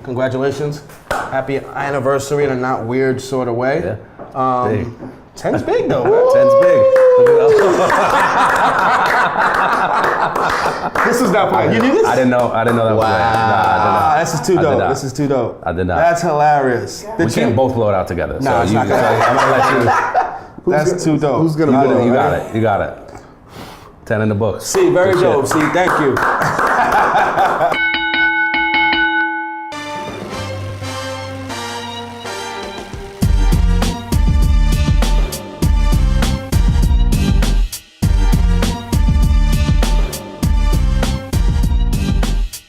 Congratulations. Happy anniversary in a not weird sort of way. Yeah. 10's big though. 10's big. This is not playing. You knew this? I didn't know that was playing. Wow, this is too dope. This is too dope. I did not. That's hilarious. We can't both blow it out together. No, so it's not gonna I'm gonna let you. That's too dope. Who's gonna blow it? You got it. 10 in the books. See, very dope. See, thank you.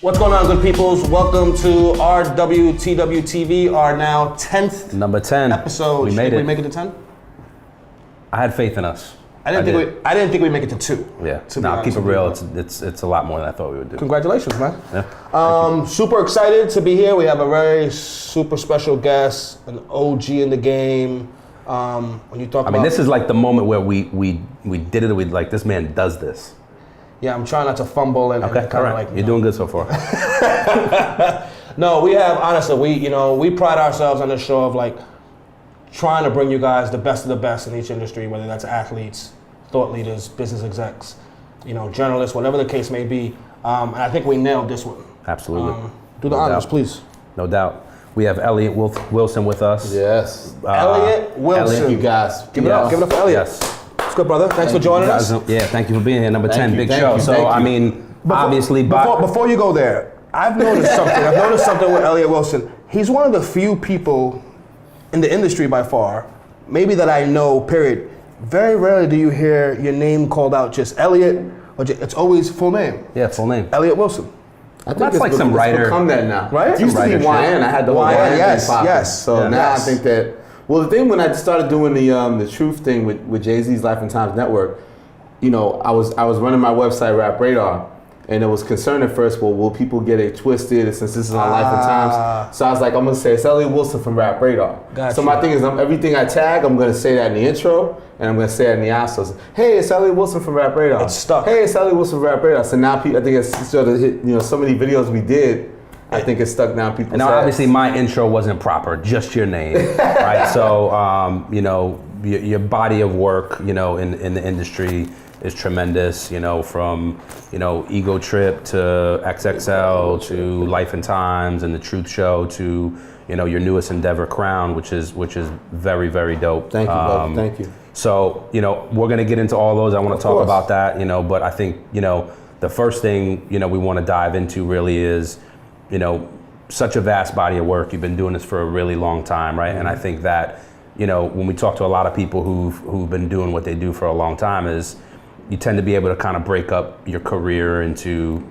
What's going on, good peoples? Welcome to RWTW TV, our now 10th number 10 episode. We made it. We make it to 10? I had faith in us. I didn't think we'd make it to 2. Yeah. No, keep it real. It's a lot more than I thought we would do. Congratulations, man. Yeah. Super excited to be here. We have a very super special guest, an OG in the game. When you talk about, this is like the moment where we did it. We like, this man does this. Yeah, I'm trying not to fumble and okay, kind of like. You're doing good so far. No, we have, honestly, we pride ourselves on this show of like trying to bring you guys the best of the best in each industry, whether that's athletes, thought leaders, business execs, journalists, whatever the case may be. And I think we nailed this one. Absolutely. Do the honors, please. No doubt. We have Elliott Wilson with us. Yes. Elliott Wilson. Thank you guys. Give it up for Elliott. Yes. What's good, brother? Thanks for joining us. Yeah, thank you for being here. Number 10, big show. Obviously, before you go there, I've noticed something with Elliott Wilson. He's one of the few people in the industry by far, maybe that I know, period. Very rarely do you hear your name called out just Elliott, or it's always full name. Yeah, full name. Elliott Wilson. I think that's like some writer. Become that now. Right? It used to be YN. I had the whole YN yes, thing popping. yes. So now I think that. Well, the thing when I started doing the truth thing with Jay-Z's Life and Times Network, I was running my website Rap Radar, and it was concerned at first. Well, will people get it twisted since this is on Life and Times? So I was like, I'm gonna say it's Elliott Wilson from Rap Radar. Gotcha. So my thing is, everything I tag, I'm gonna say that in the intro, and I'm gonna say it in the outro. Hey, it's Elliott Wilson from Rap Radar. It's stuck. Hey, it's Elliott Wilson from Rap Radar. So now people, I think it's sort of hit. So many videos we did. I think it's stuck now. People. Now, obviously, my intro wasn't proper. Just your name, right? So, your body of work, in the industry is tremendous. From Ego Trip to XXL to Life and Times and the Truth Show to your newest endeavor, Crown, which is very, very dope. Thank you, brother. Thank you. So, we're gonna get into all those. I want to talk about that. But I think the first thing we want to dive into really is. Such a vast body of work. You've been doing this for a really long time, right? Mm-hmm. And I think that, when we talk to a lot of people who've been doing what they do for a long time, is you tend to be able to kind of break up your career into,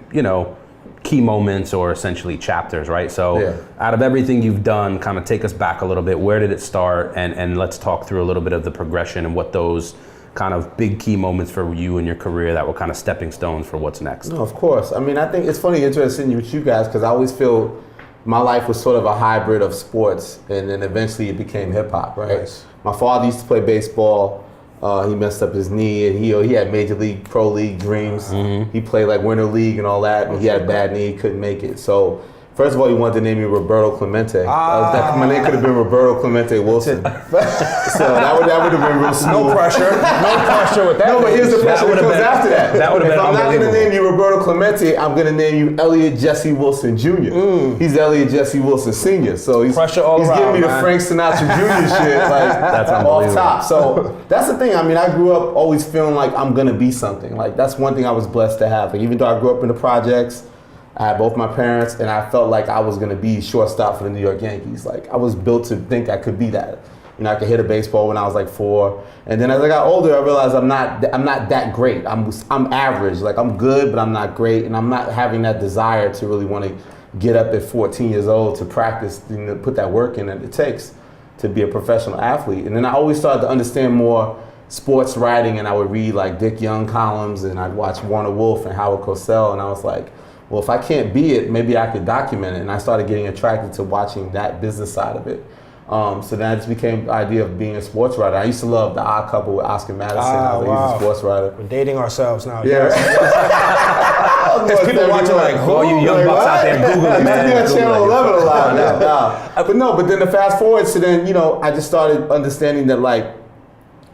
key moments or essentially chapters, right? So out of everything you've done, kind of take us back a little bit. Where did it start? And let's talk through a little bit of the progression and what those kind of big key moments for you in your career that were kind of stepping stones for what's next. No, of course. I think it's funny, interesting with you guys, because I always feel my life was sort of a hybrid of sports, and then eventually it became hip hop, right? Nice. My father used to play baseball. He messed up his knee, and he had major league, pro league dreams. Mm-hmm. He played like winter league and all that, and he had a bad knee, he couldn't make it. So first of all, he wanted to name me Roberto Clemente. My name could have been Roberto Clemente Wilson. So that would have been real smooth. No pressure with that. No, but here's the pressure that comes after that. That would have been If I'm not going to unbelievable. name you Roberto Clemente, I'm going to name you Elliot Jesse Wilson Jr. He's Elliot Jesse Wilson Sr. So he's pressure all around, giving me man. the Frank Sinatra Jr. shit That's off top. So that's the thing. I grew up always feeling like I'm going to be something. Like that's one thing I was blessed to have. Like even though I grew up in the projects, I had both my parents, and I felt like I was going to be shortstop for the New York Yankees. Like I was built to think I could be that. I could hit a baseball when I was like 4, and then as I got older, I realized I'm not that great. I'm average. Like I'm good, but I'm not great, and I'm not having that desire to really want to get up at 14 years old to practice, put that work in that it takes to be a professional athlete. And then I always started to understand more sports writing, and I would read like Dick Young columns, and I'd watch Warner Wolf and Howard Cosell, and I was like, well, if I can't be it, maybe I could document it. And I started getting attracted to watching that business side of it. So then I just became the idea of being a sports writer. I used to love The Odd Couple with Oscar Madison. I was a sports writer. We're dating ourselves now. Yeah. There's people watching like, all you young bucks out there Googling, man. I used to be on Channel 11 a lot, man. But then the fast forward to then, I just started understanding that like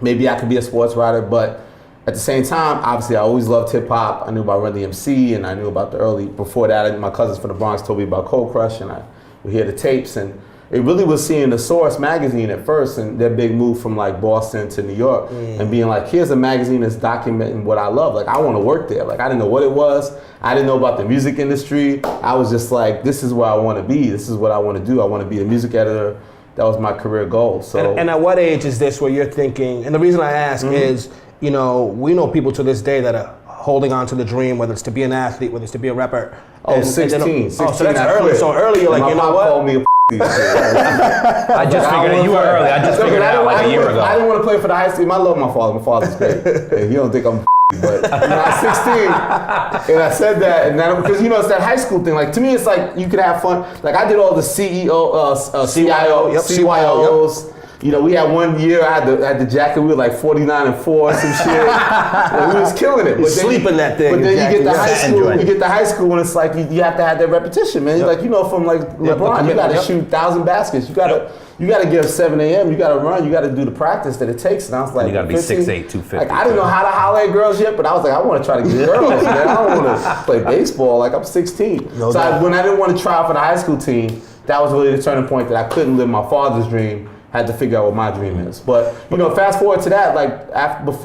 maybe I could be a sports writer, but at the same time, obviously I always loved hip hop. I knew about Run DMC and I knew about before that, my cousins from the Bronx told me about Cold Crush and I would hear the tapes, and it really was seeing the Source magazine at first and their big move from like Boston to New York and being like, here's a magazine that's documenting what I love. Like, I want to work there. Like, I didn't know what it was. I didn't know about the music industry. I was just like, this is where I want to be. This is what I want to do. I want to be a music editor. That was my career goal. So. And at what age is this where you're thinking, and the reason I ask is, we know people to this day that are holding on to the dream, whether it's to be an athlete, whether it's to be a rapper. Oh, 16. So that's early. So early, you're like, you know what? Called me I just figured you were early. I just figured it out like a year ago. I didn't want to play for the high school. I love my father. My father's great. And he don't think I'm but I was 16 and I said that, and then because it's that high school thing. Like, to me, it's like you could have fun. Like, I did all the CYOs. We had one year, I had the jacket, we were like 49-4, some shit. And we was killing it. But sleeping that thing. But then you get to high school and it's like you have to have that repetition, man. Like, from like LeBron, you gotta shoot 1,000 baskets. You gotta get up 7 a.m., you gotta run, you gotta do the practice that it takes. And I was like, you gotta be 6'8", 250. Like, I didn't know how to holler at girls yet, but I was like, I wanna try to get girls, man. I don't wanna play baseball. Like, I'm 16. When I didn't want to try out for the high school team, that was really the turning point that I couldn't live my father's dream. Had to figure out what my dream is. But, fast forward to that, like,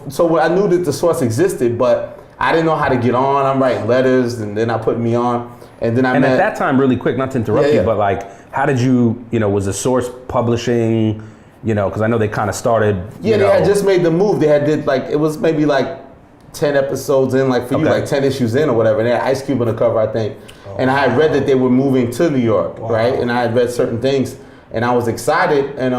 so I knew that the Source existed, but I didn't know how to get on. I'm writing letters, and then I put me on. And then at that time, really quick, not to interrupt you, but like, how did you, was the Source publishing, because I know they kind of started, they had just made the move. They had it was maybe like 10 episodes in, like for you, like 10 issues in or whatever. And they had Ice Cube on the cover, I think. And I had read that they were moving to New York, right? And I had read certain things. And I was excited, and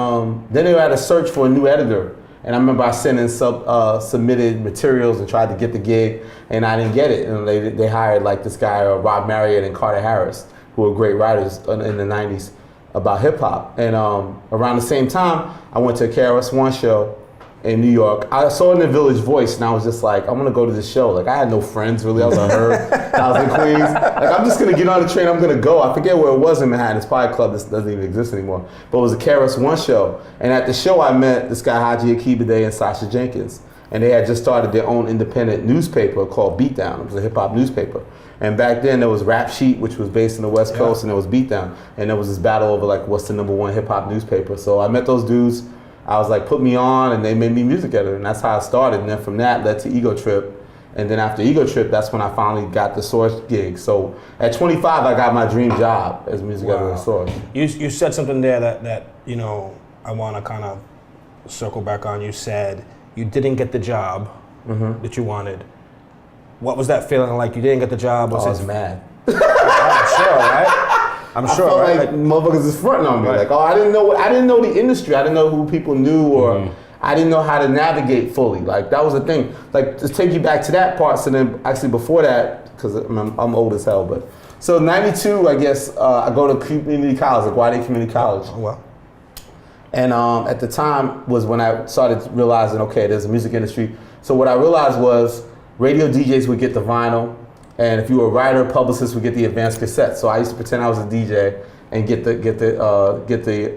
then they had a search for a new editor. And I remember I sent in submitted materials and tried to get the gig, and I didn't get it. And they hired like this guy, Rob Marriott and Carter Harris, who were great writers in the 90s about hip hop. And around the same time, I went to a KRS-One show in New York. I saw it in the Village Voice, and I was just like, I'm gonna go to this show. Like, I had no friends really. I was on Herb. I was in Queens. Like, I'm just gonna get on the train. I'm gonna go. I forget where it was in Manhattan. It's probably a club that doesn't even exist anymore. But it was a KRS-One show, and at the show, I met this guy Haji Akibade and Sasha Jenkins, and they had just started their own independent newspaper called Beatdown. It was a hip hop newspaper. And back then there was Rap Sheet, which was based in the West Coast, and there was Beatdown, and there was this battle over like what's the #1 hip hop newspaper. So I met those dudes. I was like, put me on, and they made me music editor, and that's how I started. And then from that led to Ego Trip, and then after Ego Trip, that's when I finally got the Source gig. So at 25, I got my dream job as music editor at Source. You said something there that I want to kind of circle back on. You said you didn't get the job that you wanted. What was that feeling like? You didn't get the job? I was mad. I'm sure, right? I'm sure, felt right? like motherfuckers is fronting on me. Right. Like, I didn't know the industry. I didn't know who people knew, or I didn't know how to navigate fully. Like, that was the thing. Like, to take you back to that part, so then actually before that, because I'm old as hell, but so 92, I guess, I go to community college, LaGuardia Community College. Oh, wow. And at the time was when I started realizing, okay, there's a music industry. So what I realized was radio DJs would get the vinyl, and if you were a writer, publicist would get the advanced cassette. So I used to pretend I was a DJ and get the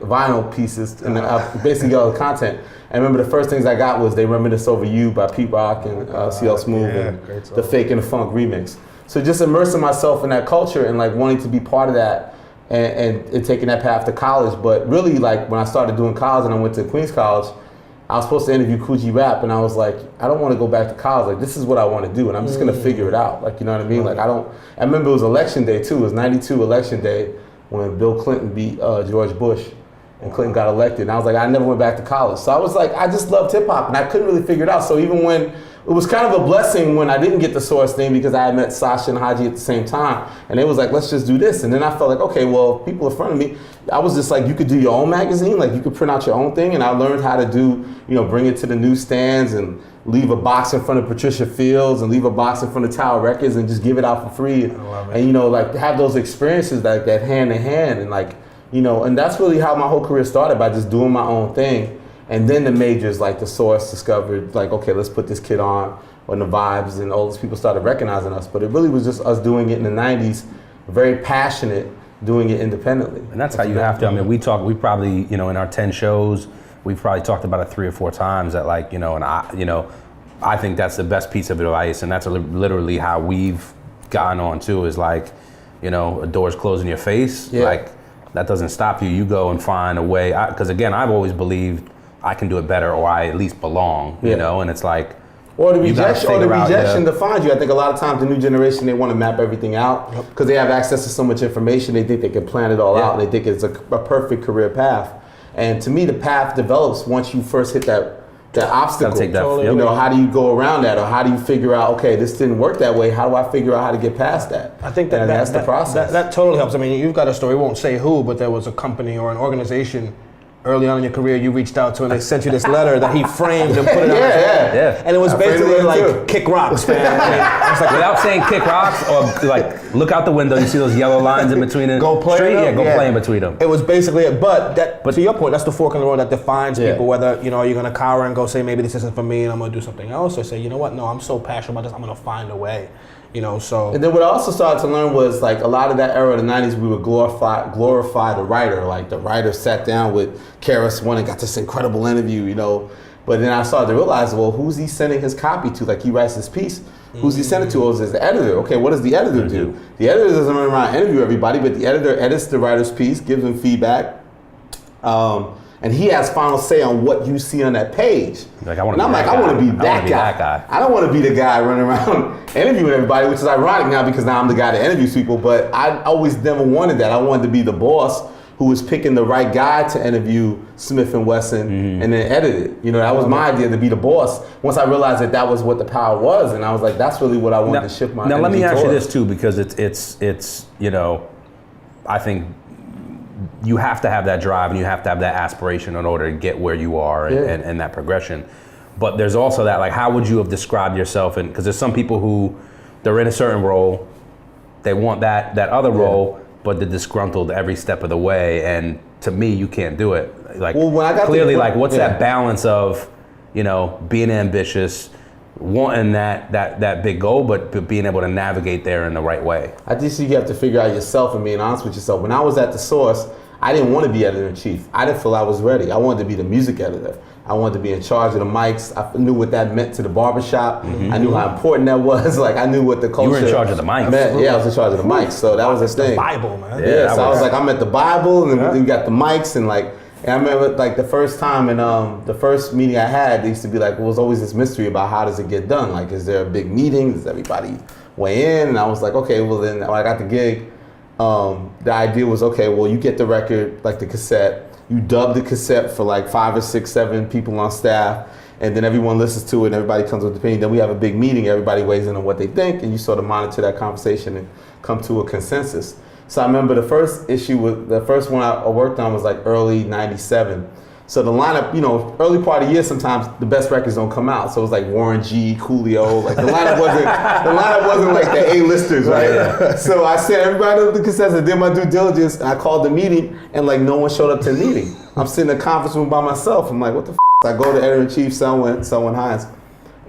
vinyl pieces and basically get all the content. And remember, the first things I got was They Reminisce Over You by Pete Rock and CL Smooth and the Fake and the Funk remix. So just immersing myself in that culture and like wanting to be part of that and taking that path to college. But really, like, when I started doing college and I went to Queens College, I was supposed to interview Coogee Rap, and I was like, I don't want to go back to college. Like, this is what I want to do, and I'm just going to figure it out. Like, you know what I mean? Like, I remember it was election day, too. It was 92 election day when Bill Clinton beat George Bush, and Clinton got elected. And I was like, I never went back to college. So I was like, I just loved hip-hop, and I couldn't really figure it out. So even when, it was kind of a blessing when I didn't get the Source thing, because I had met Sasha and Haji at the same time, and they was like, let's just do this. And then I felt like, okay, well, people in front of me, I was just like, you could do your own magazine, like you could print out your own thing, and I learned how to do, bring it to the newsstands and leave a box in front of Patricia Fields and leave a box in front of Tower Records and just give it out for free. And like have those experiences like that hand in hand, and like, and that's really how my whole career started, by just doing my own thing. And then the majors like the Source discovered, like, okay, let's put this kid on the Vibes, and all those people started recognizing us. But it really was just us doing it in the 90s, very passionate, doing it independently. And that's how you have to. I mean, we probably, in our 10 shows, we've probably talked about it 3 or 4 times that and I think that's the best piece of advice, and that's literally how we've gotten on too, is a door's closed in your face. Yeah. That doesn't stop you. You go and find a way, because again, I've always believed I can do it better, or I at least belong, and it's or the rejection defines you. I think a lot of times the new generation, they want to map everything out because they have access to so much information. They think they can plan it all out, and they think it's a perfect career path. And to me, the path develops once you first hit that obstacle. How do you go around that, or how do you figure out, okay, this didn't work that way, how do I figure out how to get past that? I think that's the process. That totally helps. I mean, you've got a story, we won't say who, but there was a company or an organization early on in your career you reached out to, and they sent you this letter that he framed and put it on his wall. Yeah. And it was basically kick rocks, man. I was without saying kick rocks, or look out the window, you see those yellow lines in between the go play street? Go play in between them. It was basically it. But to your point, that's the fork in the road that defines people, whether, are you gonna cower and go say, maybe this isn't for me and I'm gonna do something else, or say, you know what, no, I'm so passionate about this, I'm gonna find a way. So. And then what I also started to learn was a lot of that era of the 90s, we would glorify the writer. The writer sat down with KRS-One and got this incredible interview, But then I started to realize, well, who's he sending his copy to? He writes his piece. Who's he sending to? It's the editor. Okay, what does the editor do? The editor doesn't run around and interview everybody, but the editor edits the writer's piece, gives him feedback. And he has final say on what you see on that page. I want to be that guy. I don't want to be the guy running around interviewing everybody, which is ironic now because now I'm the guy that interviews people, but I always never wanted that. I wanted to be the boss who was picking the right guy to interview Smith & Wesson and then edit it. That was my idea, to be the boss. Once I realized that was what the power was, and I was like, that's really what I wanted to shift my energy Now let me ask you towards. this too, because it's I think you have to have that drive and you have to have that aspiration in order to get where you are and that progression. But there's also that, how would you have described yourself? Because there's some people who, they're in a certain role, they want that other role, but they're disgruntled every step of the way. And to me, you can't do it. When I got clearly, what's that balance of, being ambitious, wanting that big goal, but being able to navigate there in the right way? I just think you have to figure out yourself and being honest with yourself. When I was at the Source, I didn't want to be editor-in-chief. I didn't feel I was ready. I wanted to be the music editor. I wanted to be in charge of the mics. I knew what that meant to the barbershop. I knew how important that was. I knew what the culture. You were in charge of the mics. Yeah, I was in charge of the mics. So that was the thing. The Bible, man. Yeah, so I was I'm at the Bible, and then we got the mics, and and I remember the first time in the first meeting I had, they used to be it was always this mystery about how does it get done? Is there a big meeting? Does everybody weigh in? And I was like, okay, well then when I got the gig, the idea was, okay, well you get the record, the cassette, you dub the cassette for 5 or 6, 7 people on staff, and then everyone listens to it and everybody comes with the opinion. Then we have a big meeting, everybody weighs in on what they think, and you sort of monitor that conversation and come to a consensus. So I remember the first one I worked on was early '97. So the lineup, early part of the year, sometimes the best records don't come out. So it was Warren G, Coolio, the lineup wasn't the A-listers, right? Yeah. So I sent everybody to the cassettes, I did my due diligence, and I called the meeting, and no one showed up to the meeting. I'm sitting in a conference room by myself. I'm what the f***? I go to editor-in-chief, Selwyn Hines,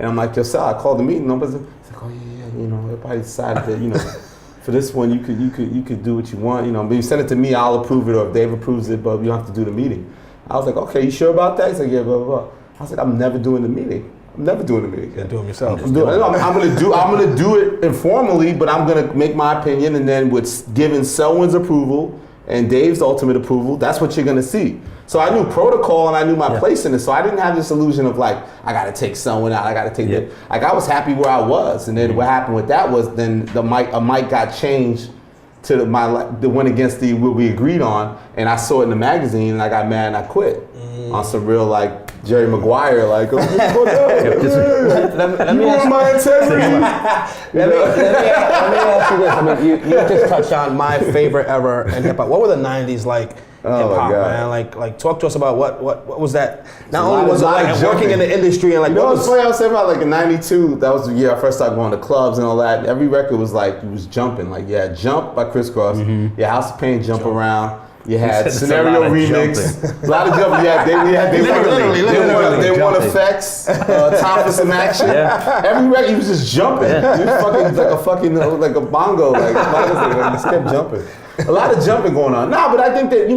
and I'm yo, Sal, I called the meeting. Nobody's oh yeah, everybody decided that, for this one, you could do what you want, but you send it to me, I'll approve it, or if Dave approves it, but you don't have to do the meeting. I was okay, you sure about that? He's yeah, blah, blah, blah. I was I'm never doing the meeting. I'm never doing the meeting. You're doing it yourself. I'm gonna do it informally, but I'm gonna make my opinion, and then with giving Selwyn's approval and Dave's ultimate approval, that's what you're gonna see. So I knew protocol and I knew my place in it. So I didn't have this illusion of I gotta take Selwyn out, I gotta take that. I was happy where I was, and then what happened with that was then a mic got changed to the one against what we agreed on, and I saw it in the magazine, and I got mad and I quit on some real Jerry Maguire, let me ruin my integrity. Let me ask you this. I mean, you just touched on my favorite ever in hip hop. What were the '90s like? Oh hip hop, man. Talk to us about what was that? Not only was it working in the industry and what's funny, I was saying about in '92, that was the year I first started going to clubs and all that. Every record was you was jumping. You had Jump by Criss Cross, House of Pain, Jump Around. You had It's a Scenario lot of Remix. A lot of jumping. They want effects. Time for some action. Yeah. Every record, he was just jumping. He was fucking like a bongo. Like he just kept jumping. A lot of jumping going on. Nah, but I think that,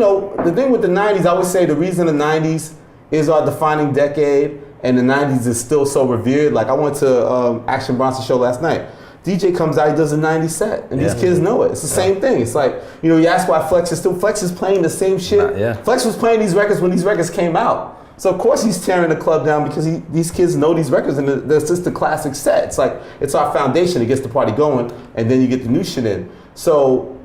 the thing with the 90s, I would say the reason the 90s is our defining decade and the 90s is still so revered. Like I went to Action Bronson show last night. DJ comes out, he does a 90s set, and these kids know it. It's the same thing. It's like, you ask why Flex is playing the same shit. Flex was playing these records when these records came out. So of course he's tearing the club down because these kids know these records and there's just the classic set. It's like, it's our foundation. It gets the party going, and then you get the new shit in. So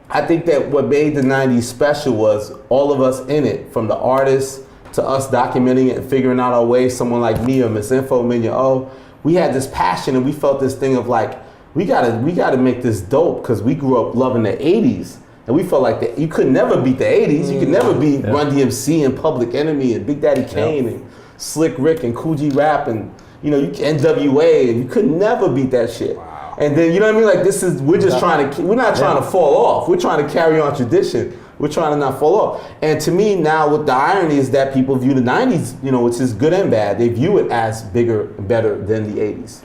I think that what made the 90s special was all of us in it, from the artists to us documenting it and figuring out our way. Someone like me or Miss Info, Minya O, we had this passion and we felt this thing of like, we gotta make this dope because we grew up loving the 80s. And we felt like you could never beat the 80s. You could never beat Run DMC and Public Enemy and Big Daddy Kane and Slick Rick and Cool G Rap and NWA, and you could never beat that shit. Wow. And then, you know what I mean? Like we're just we're not trying to fall off. We're trying to carry on tradition. We're trying to not fall off. And to me now, what the irony is that people view the 90s, which is good and bad, they view it as bigger and better than the 80s.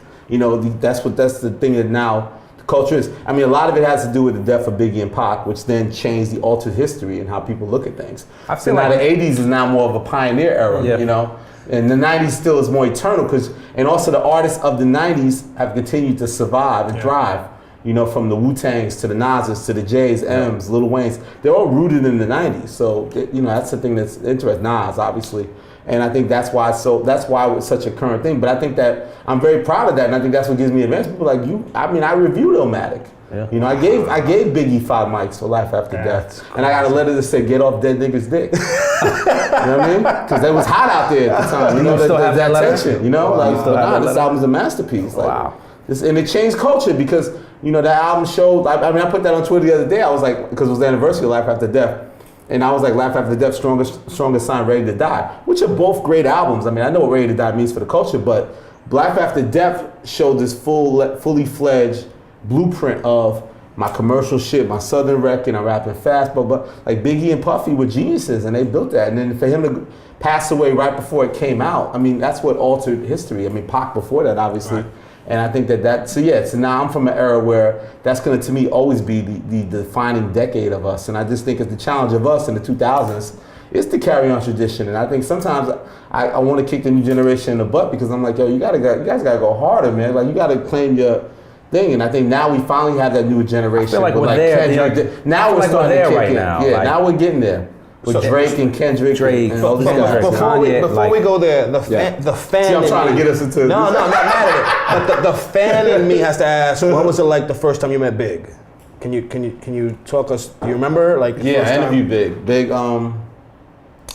That's the thing that now the culture is. I mean, a lot of it has to do with the death of Biggie and Pac, which then changed the altered history and how people look at things. I feel like the 80s is now more of a pioneer era, and the 90s still is more eternal and also the artists of the 90s have continued to survive and thrive. From the Wu-Tangs to the Nas's to the J's, M's, Lil Wayne's, they're all rooted in the 90s. So, that's the thing that's interesting. Nas, obviously. And I think that's why it's such a current thing. But I think that I'm very proud of that, and I think that's what gives me advantage. People like you, I reviewed Illmatic. Yeah. I gave Biggie 5 mics for Life After Death. And I got a letter that said, get off dead niggas' dick. You know what I mean? Because it was hot out there at the time. That tension, this album's a masterpiece. Wow. And it changed culture because, that album showed, I put that on Twitter the other day. I was like, because it was the anniversary of Life After Death. And I was like, Life After Death, Strongest Sign, Ready to Die, which are both great albums. I mean, I know what Ready to Die means for the culture, but Life After Death showed this fully fledged blueprint of my commercial shit, my Southern record, I'm rapping fast, but like Biggie and Puffy were geniuses and they built that. And then for him to pass away right before it came out, I mean, that's what altered history. I mean, Pac before that, obviously. Right. And I think so now I'm from an era where that's going to me, always be the defining decade of us. And I just think it's the challenge of us in the 2000s is to carry on tradition. And I think sometimes I want to kick the new generation in the butt because I'm like, yo, you guys got to go harder, man. Like, you got to claim your thing. And I think now we finally have that new generation. I feel like we're there. Now we're starting to kick in. Now. Now we're getting there. With Drake and Kendrick and all these guys. Before we go there, the fan. See, I'm trying to get us into No, not mad at it. But the fan in me has to ask, what was it like the first time you met Big? Can you talk us? Do you remember? Like, I interviewed Big. Big. I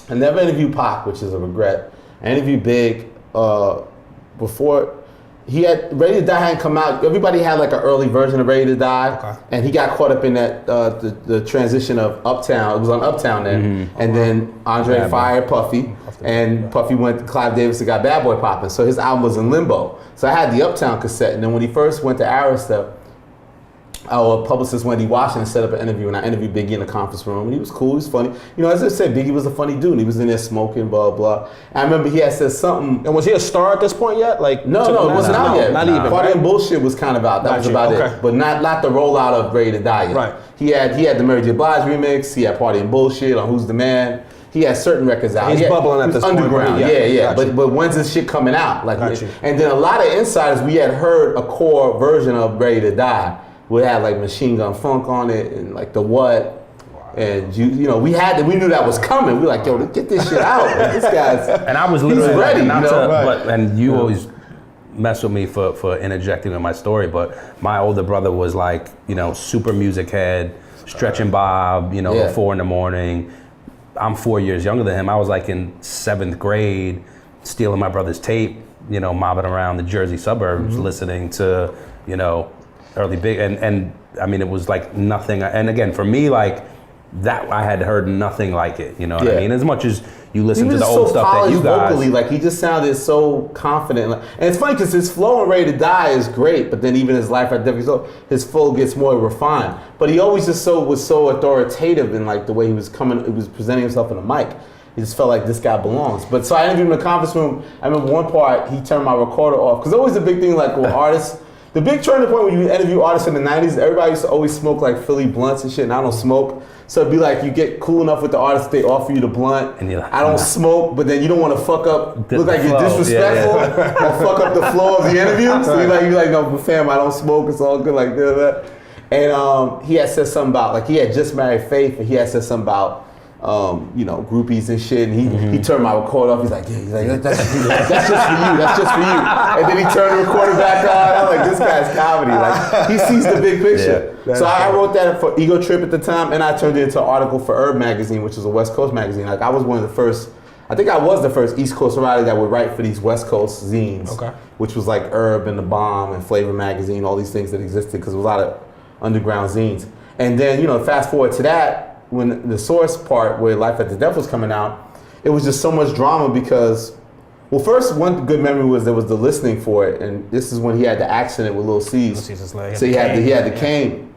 never interviewed Pac, which is a regret. I interviewed Big before. He had Ready to Die hadn't come out. Everybody had like an early version of Ready to Die, and he got caught up in that the transition of Uptown. It was on Uptown then, and then Andre fired Puffy, and Puffy went to Clive Davis and got Bad Boy popping. So his album was in limbo. So I had the Uptown cassette, and then when he first went to Arista, our publicist Wendy Washington set up an interview, and I interviewed Biggie in the conference room, and he was cool, he was funny. As I said, Biggie was a funny dude. He was in there smoking, blah, blah. And I remember he had said something. And was he a star at this point yet? Like, no, it wasn't out yet. Not even. Party and Bullshit was kind of out. That was about it. But not the rollout of Ready to Die yet. Right. He had the Mary J. Blige remix. He had Party and Bullshit on Who's the Man. He had certain records out. He's bubbling at this point. Underground, yeah. But when's this shit coming out? Like, and then a lot of insiders, we had heard a core version of Ready to Die. We had like Machine Gun Funk on it and like The What. And we knew that was coming. We were like, yo, get this shit out. Like, this guy's and I was literally he's ready, and you always mess with me for interjecting in my story, but my older brother was like, super music head, Stretching Bob, at 4 a.m. I'm 4 years younger than him. I was like in 7th grade, stealing my brother's tape, mobbing around the Jersey suburbs, listening to, early Big, and I mean, it was like nothing. And again, for me, like, that I had heard nothing like it. You know what I mean? As much as you listen to the so old stuff that you guys, vocally, like he just sounded so confident. And it's funny because his flow and Ready to Die is great, but then even his Life at Devil's Door, his flow gets more refined. But he always just was so authoritative in like the way he was presenting himself in the mic. He just felt like this guy belongs. But so I interviewed him in the conference room. I remember one part, he turned my recorder off. Because always a big thing like with artists, the big turning point when you interview artists in the 90s, everybody used to always smoke like Philly blunts and shit, and I don't smoke. So it'd be like you get cool enough with the artist, they offer you the blunt. And you're like, I don't smoke, but then you don't want to fuck up, look like you're disrespectful, or fuck up the flow of the interview. So you're like, no, fam, I don't smoke, it's all good, like that. And he had said something about, like he had just married Faith, and he had said something about, groupies and shit, and he turned my recorder off. He's like, that's just for you, that's just for you. And then he turned the recorder back on. I'm like, this guy's comedy. Like he sees the big picture. So I wrote that for Ego Trip at the time, and I turned it into an article for Herb magazine, which is a West Coast magazine. Like I was one of the first. I think I was the first East Coast writer that would write for these West Coast zines, which was like Herb and The Bomb and Flavor Magazine, all these things that existed because there was a lot of underground zines. And then fast forward to that. When the Source part where Life at the Depth was coming out, it was just so much drama because, well, first one good memory was there was the listening for it, and this is when he had the accident with Lil C's. So he had the cane.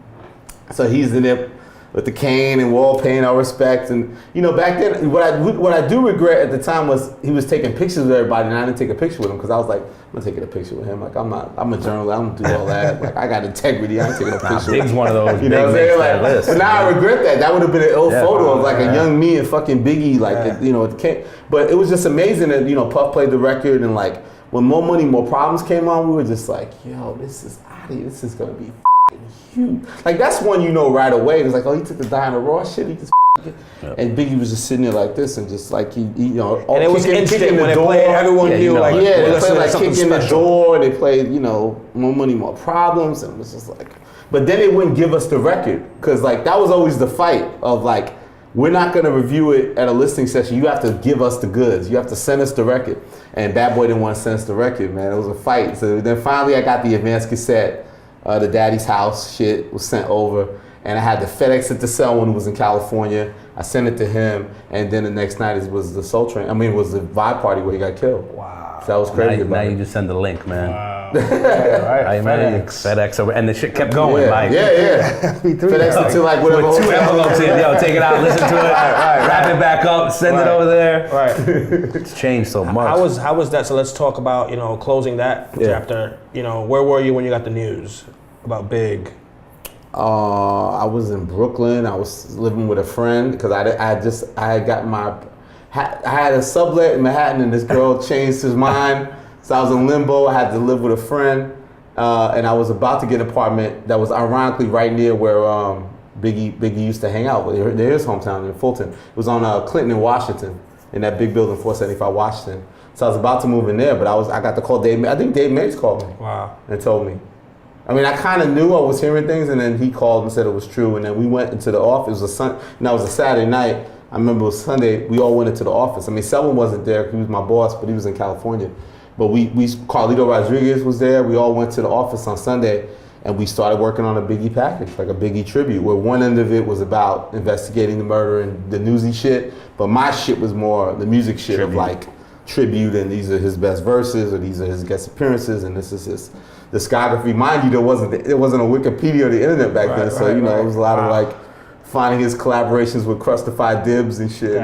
So he's in there with the cane and wall paint, all respect, and back then what I do regret at the time was he was taking pictures with everybody, and I didn't take a picture with him because I was like, I'm not taking a picture with him. Like I'm a journalist, I don't do all that. Like I got integrity, I ain't taking a picture. Big's one of those. You know what I'm saying? Like, but now I regret that. That would have been an old photo of like a young me and fucking Biggie, like it came. But it was just amazing that Puff played the record, and like when More Money, More Problems came on, we were just like, yo, this is out of here. This is gonna be huge. Like that's one right away. It was like, oh, he took the Diana Ross shit. He just and Biggie was just sitting there like this, and just like he and it was instant when they played. Everyone knew they played like Kicking the Door. They played More Money, More Problems, and it was just like. But then they wouldn't give us the record because like that was always the fight of like we're not gonna review it at a listening session. You have to give us the goods. You have to send us the record. And Bad Boy didn't want to send us the record, man. It was a fight. So then finally I got the advanced cassette. The Daddy's House shit was sent over, and I had the FedEx it to sell when it was in California. I sent it to him, and then the next night was the Soul Train. It was the vibe party where he got killed. Wow. So that was crazy. Now you just send the link, man. Wow. Right. FedEx over, and the shit kept going. FedEx it to like whatever. With 2 envelopes in, take it out, listen to it, wrap it back up, send it over there. Right. It's changed so much. How was that? So let's talk about closing that chapter. Where were you when you got the news about Big? I was in Brooklyn. I was living with a friend because I had a sublet in Manhattan, and this girl changed his mind. So I was in limbo. I had to live with a friend, and I was about to get an apartment that was ironically right near where Biggie used to hang out. Near his hometown in Fulton. It was on Clinton and Washington, in that big building, 475 Washington. So I was about to move in there, but I got the call. I think Dave Mays called me. Wow. And told me. I kind of knew I was hearing things, and then he called and said it was true. And then we went into the office. It was a Saturday night. I remember it was Sunday. We all went into the office. Selwyn wasn't there. He was my boss, but he was in California. But Carlito Rodriguez was there. We all went to the office on Sunday, and we started working on a Biggie package, like a Biggie tribute, where one end of it was about investigating the murder and the newsy shit, but my shit was more the music shit of like tribute, and these are his best verses, or these are his guest appearances, and this is his discography. Mind you, there wasn't a Wikipedia or the internet back then, so it was a lot of like finding his collaborations with Crustified Dibs and shit.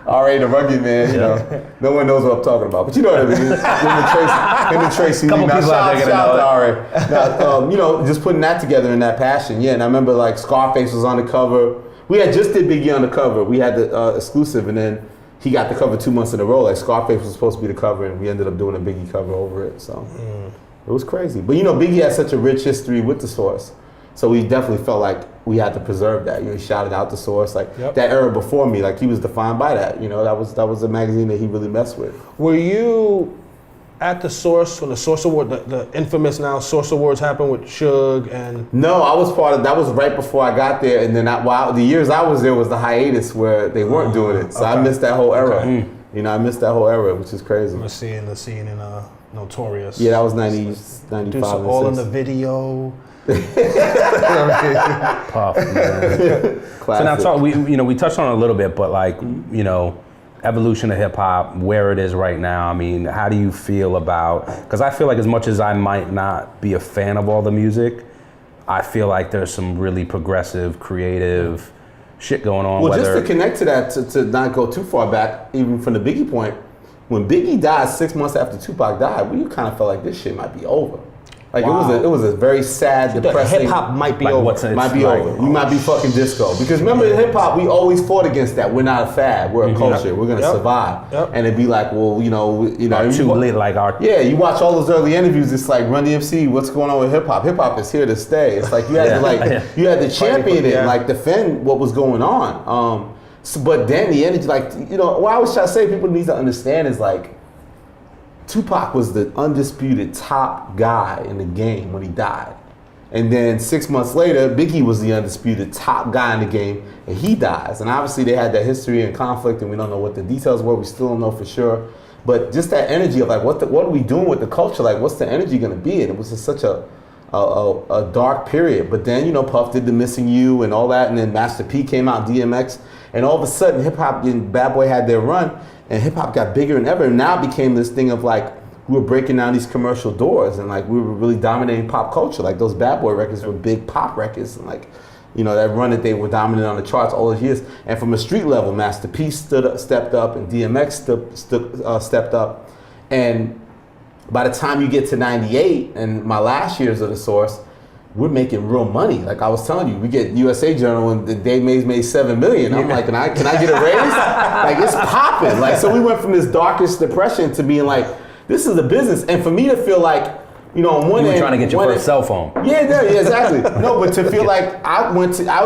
R.A. the Rugged Man, no one knows what I'm talking about, but you know what I mean. Him and Tracy. Couple people out there shout out to R.A. Just putting that together in that passion, and I remember like Scarface was on the cover. We had just did Biggie on the cover. We had the exclusive, and then he got the cover 2 months in a row. Like Scarface was supposed to be the cover, and we ended up doing a Biggie cover over it. So it was crazy. But Biggie has such a rich history with the Source. So we definitely felt like we had to preserve that. He shouted out the Source, like that era before me, like he was defined by that. That was a magazine that he really messed with. Were you at the Source when the Source Award, the infamous now Source Awards happened with Suge and? No, I was part of that. Was right before I got there, and then the years I was there was the hiatus where they weren't doing it. So I missed that whole era. Okay. I missed that whole era, which is crazy. I'm seeing the scene in Notorious. Yeah, that was 95. All in the video. Puff, man. So now we touched on it a little bit, but like, you know, evolution of hip hop, where it is right now. I mean, how do you feel about, because I feel like as much as I might not be a fan of all the music, I feel like there's some really progressive, creative shit going on. Well, just to connect to that, to not go too far back, even from the Biggie point, when Biggie died 6 months after Tupac died, we kind of felt like this shit might be over. Like it was a very sad, depressing. Hip hop might be like over. Might be over. You might be fucking disco. Because remember in hip hop, we always fought against that. We're not a fad. We're a culture. We're gonna survive. And it'd be like, well, you know, too late. Like our you watch all those early interviews. It's like Run DMC. What's going on with hip hop? Hip hop is here to stay. It's like you had to you had to champion it, like defend what was going on. But then the energy, like what I was trying to say, people need to understand is like, Tupac was the undisputed top guy in the game when he died. And then 6 months later, Biggie was the undisputed top guy in the game, and he dies. And obviously they had that history and conflict, and we don't know what the details were. We still don't know for sure. But just that energy of like, what are we doing with the culture? Like, what's the energy gonna be? And it was just such a dark period. But then, Puff did the Missing You and all that, and then Master P came out, DMX, and all of a sudden hip hop and Bad Boy had their run. And hip hop got bigger than ever, and now it became this thing of like, we were breaking down these commercial doors, and like we were really dominating pop culture. Like those Bad Boy records were big pop records, and like, that run that they were dominant on the charts all those years. And from a street level, Master P stepped up, and DMX stepped up. And by the time you get to '98, and my last years of The Source, we're making real money. Like I was telling you, we get USA Journal and Dave Mays made $7 million. I'm like, can I get a raise? Like it's popping. Like, so we went from this darkest depression to being like, this is a business. And for me to feel like, on one end, you were trying to get your first cell phone. Yeah, exactly. No, but to feel like I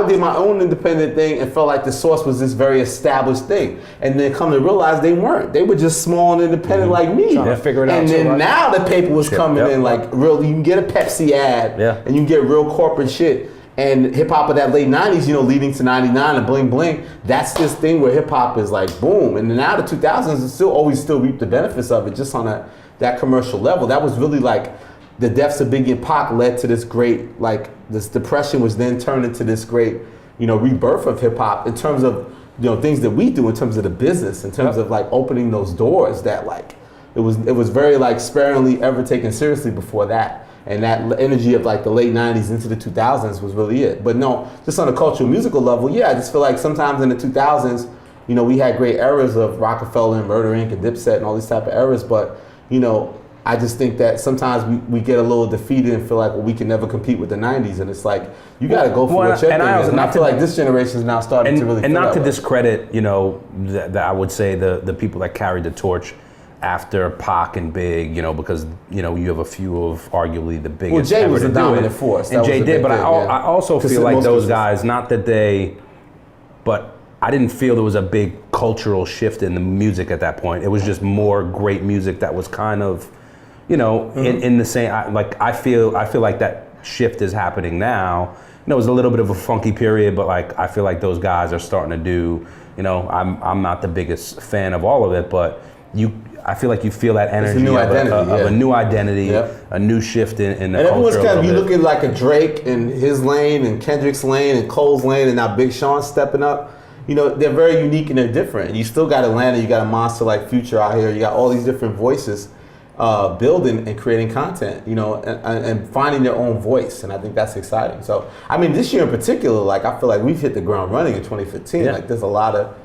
did my own independent thing and felt like The Source was this very established thing. And then come to realize they weren't. They were just small and independent like me. Trying to figure it out. And then now the paper was coming in like real, you can get a Pepsi ad and you can get real corporate shit. And hip hop of that late 90s, leading to 99 and Bling Bling, that's this thing where hip hop is like boom. And then now the 2000s is still reap the benefits of it just on that commercial level. That was really like, the deaths of Biggie and Pac led to this great, like, this depression was then turned into this great, rebirth of hip hop in terms of, things that we do in terms of the business, in terms of like opening those doors that like, it was very like sparingly ever taken seriously before that. And that energy of like the late 90s into the 2000s was really it. But no, just on a cultural musical level, I just feel like sometimes in the 2000s, we had great eras of Rockefeller and Murder Inc. and Dipset and all these type of eras, but, I just think that sometimes we get a little defeated and feel like, well, we can never compete with the 90s. And it's like, you got to go for what your thing is. And I feel like this generation is now starting to really and feel not to way. discredit, that I would say the people that carried the torch after Pac and Big, because, you have a few of arguably the biggest. Well, Jay was the dominant force. And Jay did, but I also feel like those guys, not that but I didn't feel there was a big cultural shift in the music at that point. It was just more great music that was kind of, in the same, I feel like that shift is happening now. It was a little bit of a funky period, but like, I feel like those guys are starting to do, I'm not the biggest fan of all of it, but I feel like you feel that energy of a new identity, a new shift in the culture. And everyone's kind of, you look at like a Drake and his lane and Kendrick's lane and Cole's lane and now Big Sean stepping up. They're very unique and they're different. You still got Atlanta, you got a monster like Future out here, you got all these different voices building and creating content, and finding their own voice. And I think that's exciting. So, I mean, this year in particular, like I feel like we've hit the ground running in 2015. Like there's a lot of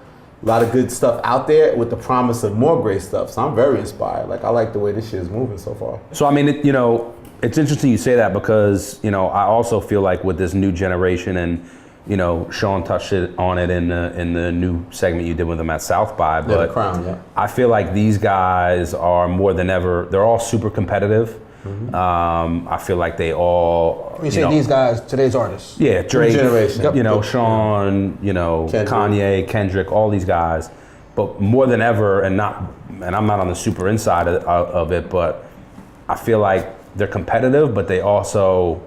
good stuff out there with the promise of more great stuff. So I'm very inspired. Like I like the way this shit is moving so far. So I mean, it's interesting you say that because, I also feel like with this new generation and, Sean touched on it in the new segment you did with him at South by, but The Crown, I feel like these guys are more than ever, they're all super competitive. I feel like they all. You say these guys, today's artists. Yeah, Drake, generation. Sean, Kendrick. Kanye, Kendrick, all these guys. But more than ever, and I'm not on the super inside of it, but I feel like they're competitive, but they also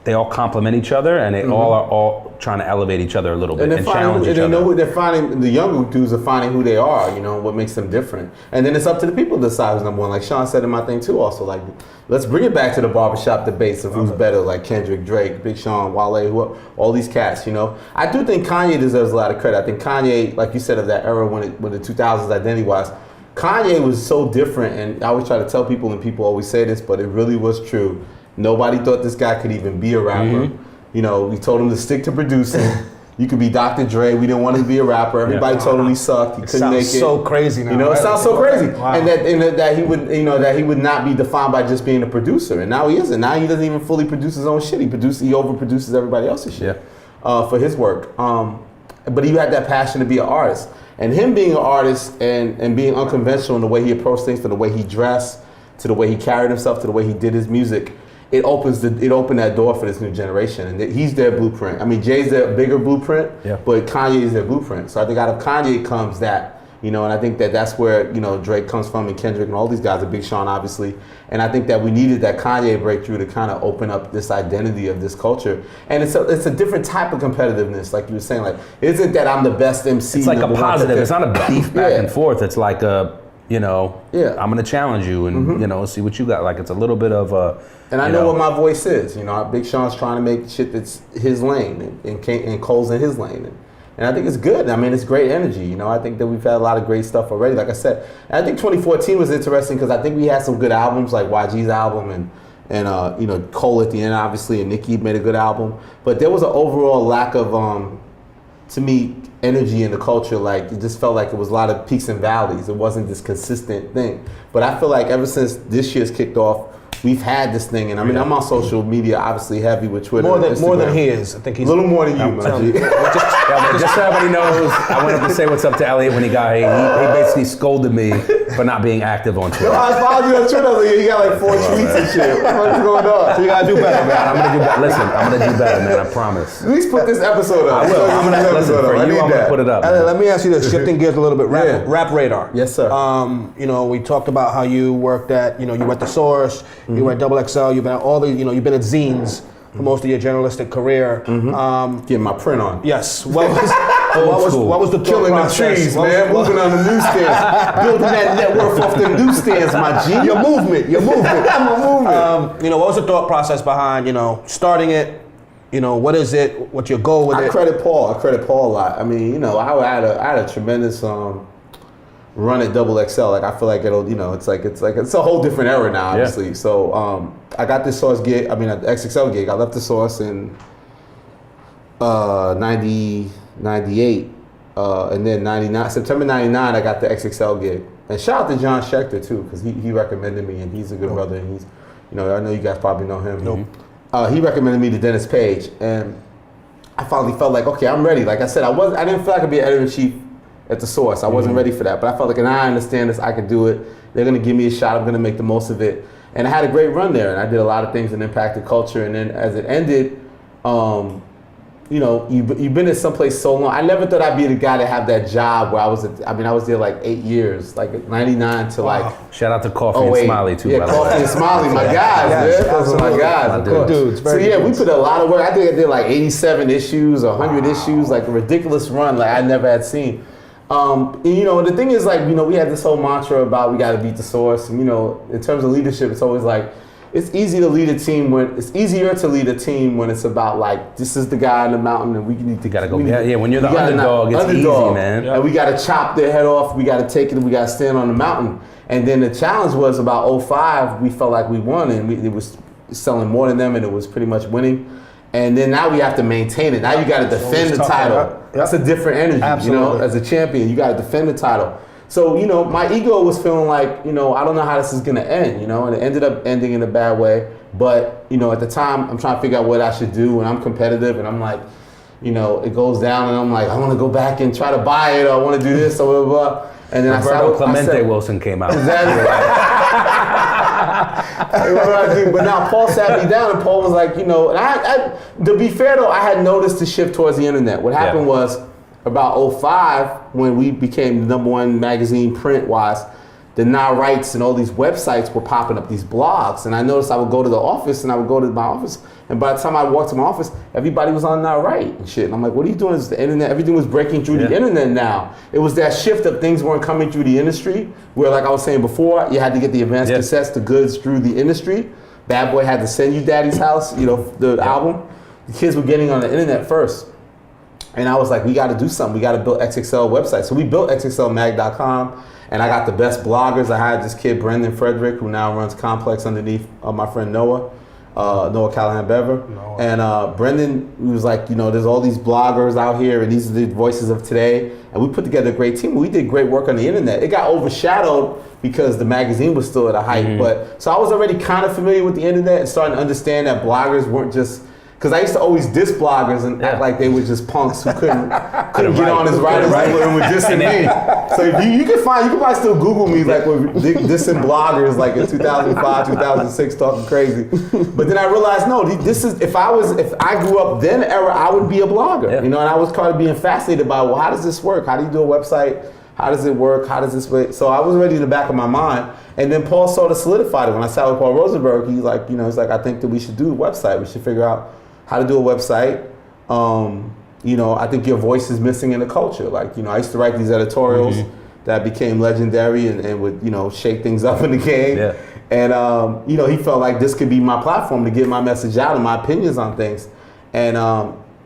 they all complement each other, and they all are all trying to elevate each other a little bit and challenge each other. They're finding, the younger dudes are finding who they are, you know, what makes them different. And then it's up to the people to decide who's number one. Like Sean said in my thing too also, like, let's bring it back to the barbershop debates of who's better, like Kendrick, Drake, Big Sean, Wale, all these cats, you know. I do think Kanye deserves a lot of credit. I think Kanye, like you said, of that era when the 2000s identity-wise, Kanye was so different, and I always try to tell people, and people always say this, but it really was true. Nobody thought this guy could even be a rapper. You know, we told him to stick to producing. You could be Dr. Dre. We didn't want him to be a rapper. Everybody told him he sucked. He couldn't make it. Sounds so crazy now. You know, it sounds so crazy. Wow. And that he would, you know, that he would not be defined by just being a producer. And now he isn't. Now he doesn't even fully produce his own shit. He overproduces everybody else's shit for his work. But he had that passion to be an artist. And him being an artist and being unconventional in the way he approached things, to the way he dressed, to the way he carried himself, to the way he did his music, it opened that door for this new generation, and he's their blueprint. I mean, Jay's their bigger blueprint, but Kanye is their blueprint. So I think out of Kanye comes that, you know, and I think that's where, you know, Drake comes from, and Kendrick and all these guys, and Big Sean obviously. And I think that we needed that Kanye breakthrough to kind of open up this identity of this culture. And it's a different type of competitiveness, like you were saying. Like, it isn't that I'm the best MC. It's like a positive. It's not a beef back and forth. It's like a, you know, I'm going to challenge you and, you know, see what you got. Like, it's a little bit of a... And I know what my voice is. You know, Big Sean's trying to make shit that's his lane, and Cole's in his lane. And I think it's good. I mean, it's great energy. You know, I think that we've had a lot of great stuff already. Like I said, and I think 2014 was interesting because I think we had some good albums, like YG's album and you know, Cole at the end, obviously, and Nicki made a good album. But there was an overall lack of, to me, energy in the culture. Like, it just felt like it was a lot of peaks and valleys. It wasn't this consistent thing. But I feel like ever since this year's kicked off, we've had this thing, and I mean, I'm on social media, obviously heavy with Twitter. More than he is. I think he's a little more than you, my G. Just so everybody knows, I went up to say what's up to Elliot when he got here. He basically scolded me for not being active on Twitter. No, I followed you on Twitter. I was like, you got like 4 tweets and shit. What's going on? So you gotta do better, man. I'm gonna do better. Listen, I'm gonna do better, man. I promise. At least put this episode up. I will. I'm gonna put it up. Let me ask you this, shifting gears a little bit. Rap Radar. Yes, sir. You know, we talked about how you worked at, you know, you were at The Source, you were at XXL, you've been at all the, you know, you've been at zines for most of your journalistic career. Getting my print on. Yes. What was the killing the trees, man? Moving on the newsstands, building that net worth off the newsstands, my G. Your movement. I'm a movement. You know, what was the thought process behind, you know, starting it? You know, what is it? What's your goal with it? I credit Paul a lot. I mean, you know, I had a tremendous run at XXL. Like, I feel like it'll, you know, it's a whole different era now, obviously. Yeah. So I got this Source gig. I mean, the XXL gig. I left the Source in 98, and then 99, September 99, I got the XXL gig. And shout out to John Schechter too, because he recommended me, and he's a good brother, and he's, you know, I know you guys probably know him. Nope. He recommended me to Dennis Page, and I finally felt like, okay, I'm ready. Like I said, I didn't feel like I could be an editor-in-chief at the Source. I wasn't ready for that, but I felt like, and I understand this, I can do it. They're gonna give me a shot. I'm gonna make the most of it. And I had a great run there, and I did a lot of things that impacted culture. And then as it ended, you know, you've been at someplace so long. I never thought I'd be the guy to have that job where I was there like 8 years, like 99 to like. Shout out to Coffee and Smiley too. Yeah, Coffee and Smiley, my guys, man. Those are my guys, of dudes. So yeah, we put a lot of work. I think I did like 87 issues, 100 issues, like a ridiculous run, like I never had seen. And, you know, the thing is, like, you know, we had this whole mantra about we got to beat the Source. And, you know, in terms of leadership, it's always like, it's easier to lead a team when it's about like, this is the guy in the mountain and we need to gotta go. When you're the underdog, it's easy, man. And we got to chop their head off. We got to take it. And we got to stand on the mountain. And then the challenge was about 05. We felt like we won, and it was selling more than them, and it was pretty much winning. And then now we have to maintain it. Now you got to defend the title. That's a different energy. Absolutely. You know, as a champion, you got to defend the title. So, you know, my ego was feeling like, you know, I don't know how this is going to end, you know, and it ended up ending in a bad way. But, you know, at the time, I'm trying to figure out what I should do, and I'm competitive, and I'm like, you know, it goes down, and I'm like, I want to go back and try to buy it, or I want to do this, or blah, blah, blah. And then Clemente Wilson came out. Exactly. What do I do? But now Paul sat me down, and Paul was like, you know, and I to be fair though, I had noticed the shift towards the internet. What happened was about 05, when we became the #1 magazine print-wise, the Now Rights and all these websites were popping up, these blogs. And I noticed I would go to the office and I would go to my office. And by the time I walked to my office, everybody was on Now Right and shit. And I'm like, what are you doing? It's the internet. Everything was breaking through the internet now. It was that shift of things weren't coming through the industry where, like I was saying before, you had to get the advanced cassettes, the goods through the industry. Bad Boy had to send you Daddy's House, you know, the album. The kids were getting on the internet first. And I was like, we got to do something. We got to build XXL website. So we built XXLMag.com. And I got the best bloggers. I had this kid, Brendan Frederick, who now runs Complex underneath my friend Noah Callahan Bever. And Brendan was like, you know, there's all these bloggers out here and these are the voices of today. And we put together a great team. We did great work on the internet. It got overshadowed because the magazine was still at a height. But so I was already kind of familiar with the internet and starting to understand that bloggers weren't just, because I used to always diss bloggers and act like they were just punks who couldn't get on as writers and were dissing me. So if you can probably still Google me like with dissing bloggers like in 2005, 2006, talking crazy. But then I realized, no, this is if I grew up then era, I would be a blogger. You know, and I was kind of being fascinated by, well, how does this work? How do you do a website? How does it work? How does this work? So I was already in the back of my mind. And then Paul sort of solidified it. When I sat with Paul Rosenberg, he's like, I think that we should do a website. We should figure out how to do a website. You know, I think your voice is missing in the culture. Like, you know, I used to write these editorials that became legendary and would, you know, shake things up in the game. And, you know, he felt like this could be my platform to get my message out and my opinions on things. And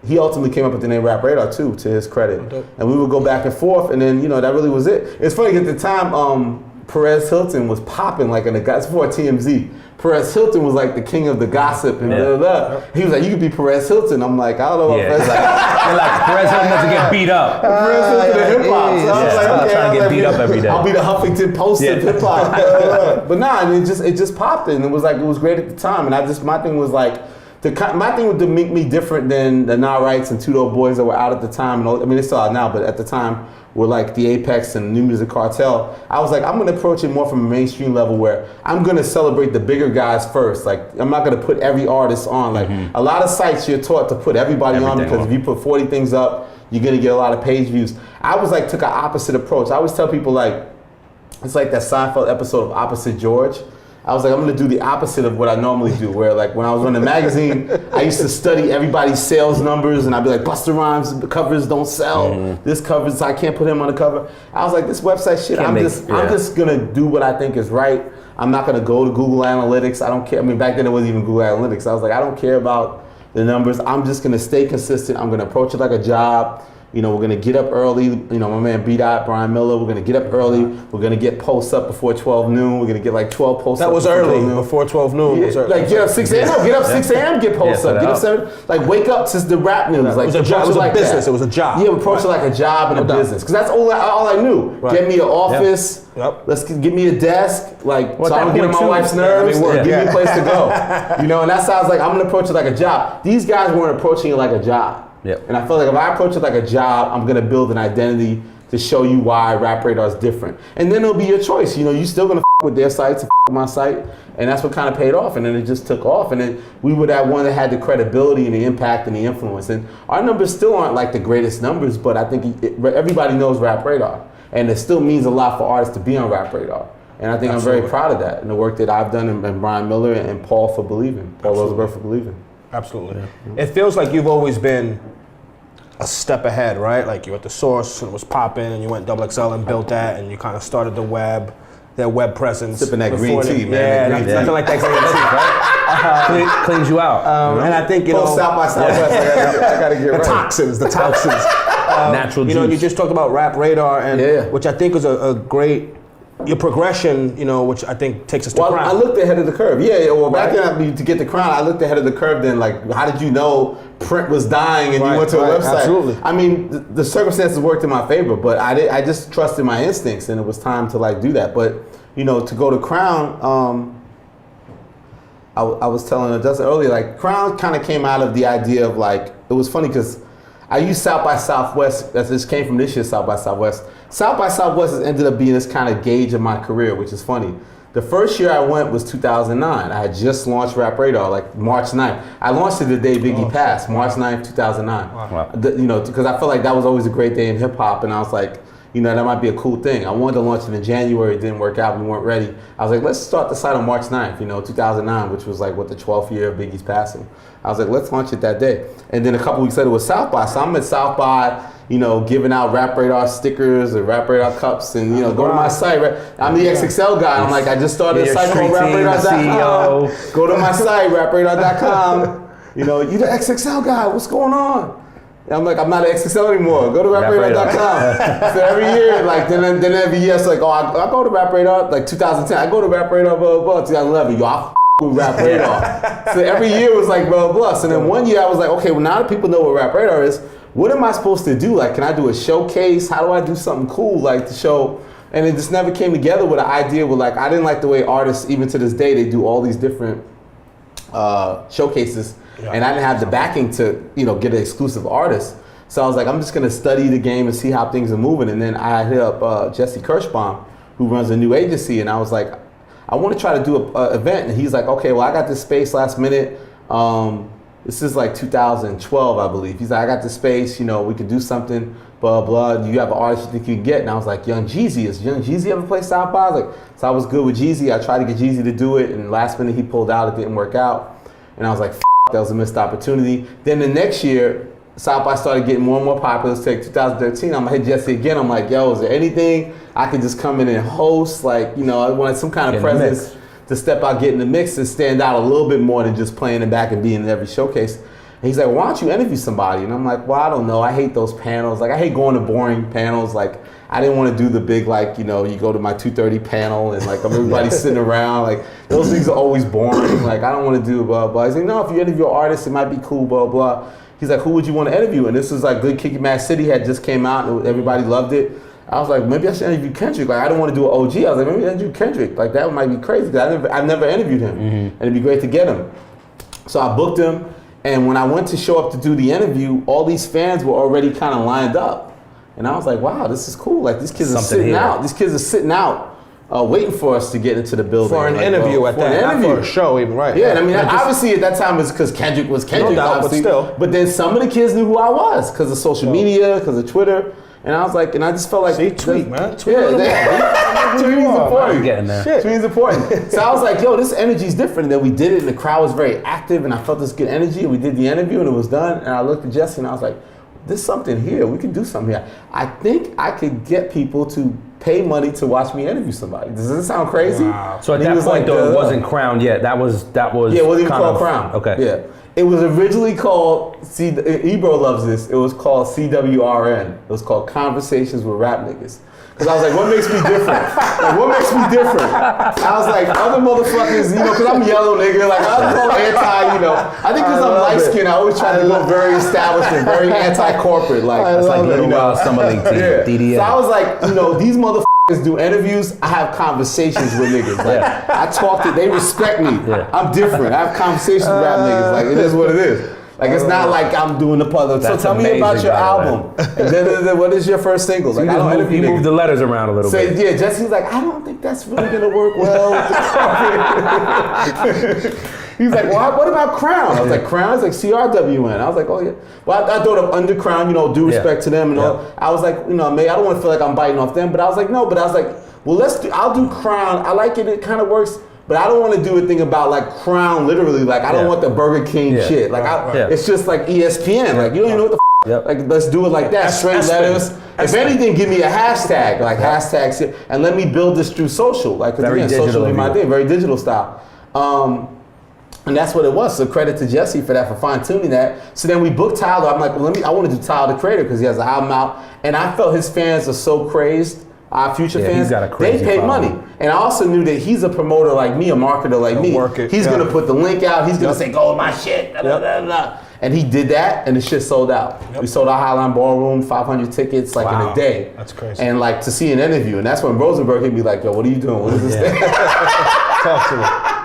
he ultimately came up with the name Rap Radar too, to his credit. And we would go back and forth, and then, you know, that really was it. It's funny, at the time, Perez Hilton was popping like in the guys before TMZ. Perez Hilton was like the king of the gossip and blah, blah, blah. He was like, you could be Perez Hilton. I'm like, I don't know what Perez Hilton. Like Perez Hilton doesn't get beat up. Perez Hilton and hip hop. So I was like, okay, trying to get beat up every day. I'll be the Huffington Post of hip hop. But nah, it just popped in. It was like, it was great at the time. And my thing was like, my thing would make me different than the Now Rights and Two Dope Boys that were out at the time. And I mean, they're still out now, but at the time were like the Apex and New Music Cartel. I was like, I'm gonna approach it more from a mainstream level where I'm gonna celebrate the bigger guys first. Like, I'm not gonna put every artist on. Like, a lot of sites you're taught to put everybody on because if you put 40 things up, you're gonna get a lot of page views. I was like, took an opposite approach. I always tell people like, it's like that Seinfeld episode of Opposite George. I was like, I'm gonna do the opposite of what I normally do, where like when I was running the magazine, I used to study everybody's sales numbers and I'd be like, Busta Rhymes covers don't sell. This covers, I can't put him on the cover. I was like, this website shit, I'm just gonna do what I think is right. I'm not gonna go to Google Analytics. I don't care. I mean, back then it wasn't even Google Analytics. I was like, I don't care about the numbers. I'm just gonna stay consistent. I'm gonna approach it like a job. You know, we're gonna get up early. You know, my man B-Dot, Brian Miller, we're gonna get up early. We're gonna get posts up before 12 noon. We're gonna get like 12 posts up. That was early, before 12 noon. Was early. Like get up 6 a.m. No, get up 6 a.m. Get posts up. Get up 7. Like wake up to the rap news. Like, it was a job. It was a business. It was a job. Yeah, approach it like a job and a business. Because that's all I knew. Get me an office. Let's get me a desk. Like, so I don't get on my wife's nerves. Give me a place to go. You know, and that sounds like I'm gonna approach it like a job. These guys weren't approaching it like a job. And I feel like if I approach it like a job, I'm gonna build an identity to show you why Rap Radar is different. And then it'll be your choice. You know, you're still gonna with their sites and with my site. And that's what kind of paid off. And then it just took off. And then we were that one that had the credibility and the impact and the influence. And our numbers still aren't like the greatest numbers, but I think everybody knows Rap Radar. And it still means a lot for artists to be on Rap Radar. And I think I'm very proud of that and the work that I've done and Brian Miller and Paul for believing. Paul Rosenberg for believing. Absolutely. It feels like you've always been a step ahead, right? Like you were at the source and it was popping and you went XXL and built that and you kind of started their web presence. Sipping that green tea, man. Yeah, nothing like that green tea, right? Cleans you out. And I think, you know, South by Southwest, I gotta get the toxins. Natural juice. You know, you just talked about Rap Radar, and which I think is a great, your progression, you know, which I think takes us to Crown. I looked ahead of the curve. Well, back then, to get the Crown, I looked ahead of the curve then. Like, how did you know print was dying and you went to a website? Absolutely. I mean, the circumstances worked in my favor, but I just trusted my instincts and it was time to like do that. But, you know, to go to Crown, I was telling Justin earlier, like Crown kind of came out of the idea of like, it was funny because I used South by Southwest, this came from this year's South by Southwest. South by Southwest has ended up being this kind of gauge of my career, which is funny. The first year I went was 2009. I had just launched Rap Radar, like March 9th. I launched it the day Biggie passed, March 9th, 2009. Wow. You know, because I felt like that was always a great day in hip hop, and I was like, you know, that might be a cool thing. I wanted to launch it in January. It didn't work out. We weren't ready. I was like, let's start the site on March 9th, you know, 2009, which was like, what, the 12th year of Biggie's passing. I was like, let's launch it that day. And then a couple weeks later was South by. So I'm at South by, you know, giving out Rap Radar stickers and Rap Radar cups and, you know, go to my site. I'm the XXL guy. I'm like, I just started a site called rapradar.com. Go to my site, rapradar.com. You know, you the XXL guy. What's going on? And I'm like, I'm not an XXL anymore. Go to rapradar.com. So every year, like, then every year, it's like, oh, I go to Rap Radar. Like 2010, I go to Rap Radar, blah, blah, blah. 2011, yo, I with Rap Radar. So every year was like, blah, blah. So then one year I was like, okay, well, now that people know what Rap Radar is, what am I supposed to do? Like, can I do a showcase? How do I do something cool, like, to show? And it just never came together with an idea with, like, I didn't like the way artists, even to this day, they do all these different showcases. Yeah. And I didn't have the backing to, you know, get an exclusive artist. So I was like, I'm just gonna study the game and see how things are moving. And then I hit up Jesse Kirschbaum, who runs a new agency, and I was like, I want to try to do an event. And he's like, okay, well, I got this space last minute. This is like 2012, I believe. He's like, I got the space, you know, we could do something, blah, blah. Do you have an artist you think you can get? And I was like, Young Jeezy. Is Young Jeezy ever play South by? I was like, so I was good with Jeezy. I tried to get Jeezy to do it, and last minute he pulled out. It didn't work out. And I was like, that was a missed opportunity. Then the next year, South by started getting more and more popular. It's like 2013. I'm gonna hit Jesse again. I'm like, yo, is there anything I could just come in and host? Like, you know, I wanted some kind of presence to step out, get in the mix, and stand out a little bit more than just playing in back and being in every showcase. And he's like, why don't you interview somebody? And I'm like, well, I don't know. I hate those panels. Like, I hate going to boring panels. Like, I didn't want to do the big, like, you know, you go to my 2:30 panel and like everybody sitting around. Like, those things are always boring. Like, I don't want to do blah, blah. He's like, no, if you interview an artist, it might be cool, blah, blah. He's like, who would you want to interview? And this was like Good Kicking Mad City had just came out and everybody loved it. I was like, maybe I should interview Kendrick. Like, I don't want to do an OG. I was like, maybe interview Kendrick. Like, that might be crazy because I've never interviewed him. And it'd be great to get him. So I booked him. And when I went to show up to do the interview, all these fans were already kind of lined up. And I was like, wow, this is cool. Like, these kids are sitting out. These kids are sitting out waiting for us to get into the building. For an interview at that, not for a show even, right? Yeah, and I mean, obviously at that time it was because Kendrick was Kendrick, no doubt, obviously. but still. But then some of the kids knew who I was because of social media, because of Twitter. And I was like, and I just felt like... See, tweet, man. Tweet is important. Getting there. Tweet is important. So I was like, yo, this energy is different. And then we did it, and the crowd was very active, and I felt this good energy. And we did the interview, and it was done. And I looked at Jesse, and I was like, there's something here. We can do something here. I think I could get people to pay money to watch me interview somebody. Does this sound crazy? Wow. So at that point, though, it wasn't crowned yet. That was. Yeah, it wasn't even called Crown. Okay. Yeah. It was originally called, Ebro loves this, it was called CRWN. It was called Conversations with Rap Niggas. Because I was like, what makes me different? Like, what makes me different? I was like, other motherfuckers, you know, because I'm yellow nigga, like, I'm so anti, you know. I think because I'm light skinned, I always try to go very established and very anti-corporate. Like, it's like Little Wild Summer League team, DDL. So I was like, you know, these motherfuckers do interviews, I have conversations with niggas. Like, I talk to, they respect me. I'm different. I have conversations with rap niggas. Like, it is what it is. Like, it's not like I'm doing the puzzle. So tell me about your album. And then what is your first single? Like, you move the letters around a little bit. Yeah, Jesse's like, I don't think that's really gonna work well. He's like, well, what about Crown? I was like, Crown? He's like, CRWN. I was like, oh yeah. Well, I thought of Under Crown, you know, due respect to them and all. I was like, you know, maybe I don't want to feel like I'm biting off them, but I was like, no, but I was like, well, I'll do Crown. I like it, it kind of works. But I don't want to do a thing about like Crown, literally. Like, I don't want the Burger King shit. Like, it's just like ESPN. Like, you don't even know what the like, let's do it like that. Straight letters. If anything, give me a hashtag. Like, hashtags here. And let me build this through social. Like, very again, social is my thing. Very digital style. And that's what it was. So credit to Jesse for that, for fine tuning that. So then we booked Tyler. I'm like, well, I want to do Tyler the Creator because he has an album out. And I felt his fans are so crazed. Our future fans, they pay money. And I also knew that he's a promoter like me, a marketer like me. He's going to put the link out. He's going to say, go with my shit. Blah, blah, blah. And he did that, and the shit sold out. We sold our Highline Ballroom, 500 tickets, like in a day. That's crazy. And like to see an interview. And that's when Rosenberg would be like, yo, what are you doing? What is this thing?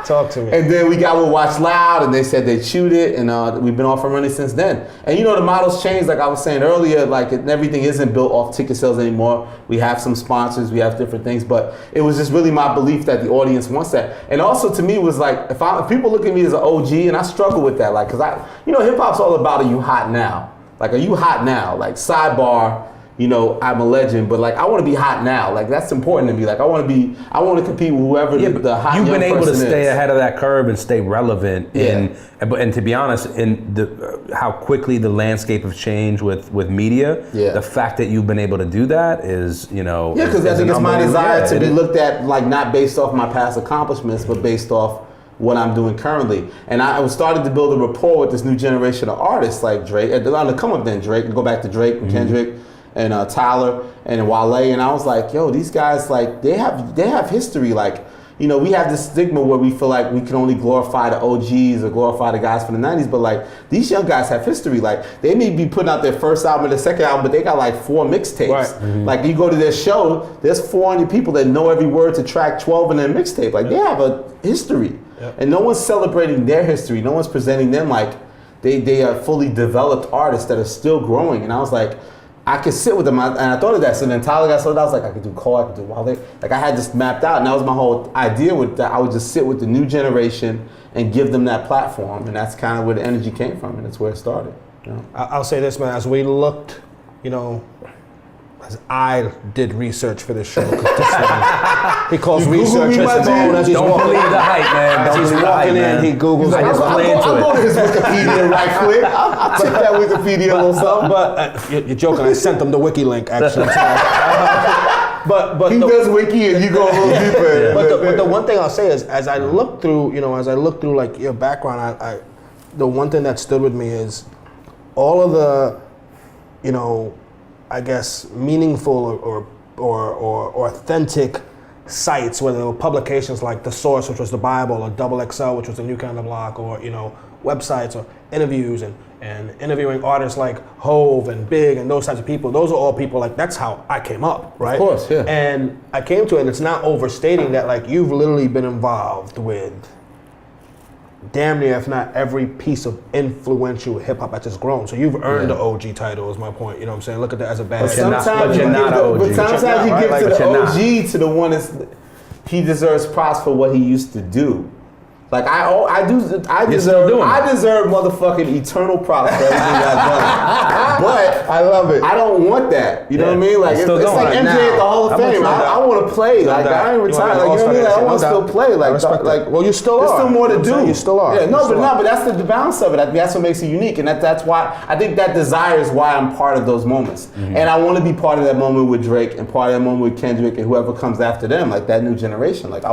Talk to me. And then we got with Watch Loud, and they said they'd shoot it, and we've been off and running since then. And you know, the models changed, like I was saying earlier, like everything isn't built off ticket sales anymore. We have some sponsors, we have different things, but it was just really my belief that the audience wants that. And also to me, it was like, if people look at me as an OG, and I struggle with that, like, cause hip hop's all about, are you hot now? Like, are you hot now? Like, sidebar, you know, I'm a legend, but like I want to be hot now. Like that's important to me. Like I want to compete with whoever the hot young person is. You've been able to stay ahead of that curve and stay relevant. And to be honest, in how quickly the landscape has changed with media, the fact that you've been able to do that is, you know, because I think it's my desire to be looked at like not based off my past accomplishments, but based off what I'm doing currently. And I was starting to build a rapport with this new generation of artists like Drake. On the come up then Drake, and go back to Drake and Kendrick and Tyler and Wale, and I was like, yo, these guys, like they have history. Like, you know, we have this stigma where we feel like we can only glorify the OGs or glorify the guys from the 90s, but like these young guys have history. Like they may be putting out their first album and their second album, but they got like 4 mixtapes. Right. Like you go to their show, there's 400 people that know every word to track 12 in their mixtape. Like they have a history. And no one's celebrating their history. No one's presenting them like they are fully developed artists that are still growing. And I was like, I could sit with them, and I thought of that. So then Tyler got started. I was like, I could do Cole, I could do Wale. Like I had this mapped out, and that was my whole idea with that. I would just sit with the new generation and give them that platform, and that's kind of where the energy came from, and that's where it started. You know? I'll say this, man. As we looked, you know, as I did research for this show, he calls research his own. As he's Don't walking believe the hype, man. as he's walking in, he Googles. Like, I'll go to his Wikipedia right quick. I'll check that Wikipedia a little something. But you're joking. I sent them the wiki link actually. But he does wiki and you go a little deeper. But the one thing I'll say is, as I look through, like your background, I the one thing that stood with me is all of the, you know, I guess meaningful or authentic sites, whether they were publications like The Source, which was the Bible, or Double XL, which was the New Kind of Block, or, you know, websites or interviews and interviewing artists like Hove and Big and those types of people. Those are all people, like, that's how I came up, right? Of course, yeah. And I came to it, and it's not overstating that, like, you've literally been involved with damn near, if not every piece of influential hip hop that's just grown. So you've earned the OG title, is my point. You know what I'm saying? Look at that as a badge. But sometimes you give to the OG to the one that's, he deserves props for what he used to do. Like I deserve motherfucking eternal props for everything I've done. But I love it. I don't want that. You know what I mean? Like it's like MJ at the Hall of Fame. I want to play. Like I ain't retired. Like, you know what I mean? Like, I want to still play. Like well, you still are. There's still more to do. You still are. Yeah, but that's the balance of it. That's what makes it unique, and that's why I think that desire is why I'm part of those moments. Mm-hmm. And I want to be part of that moment with Drake and part of that moment with Kendrick and whoever comes after them, like that new generation. Like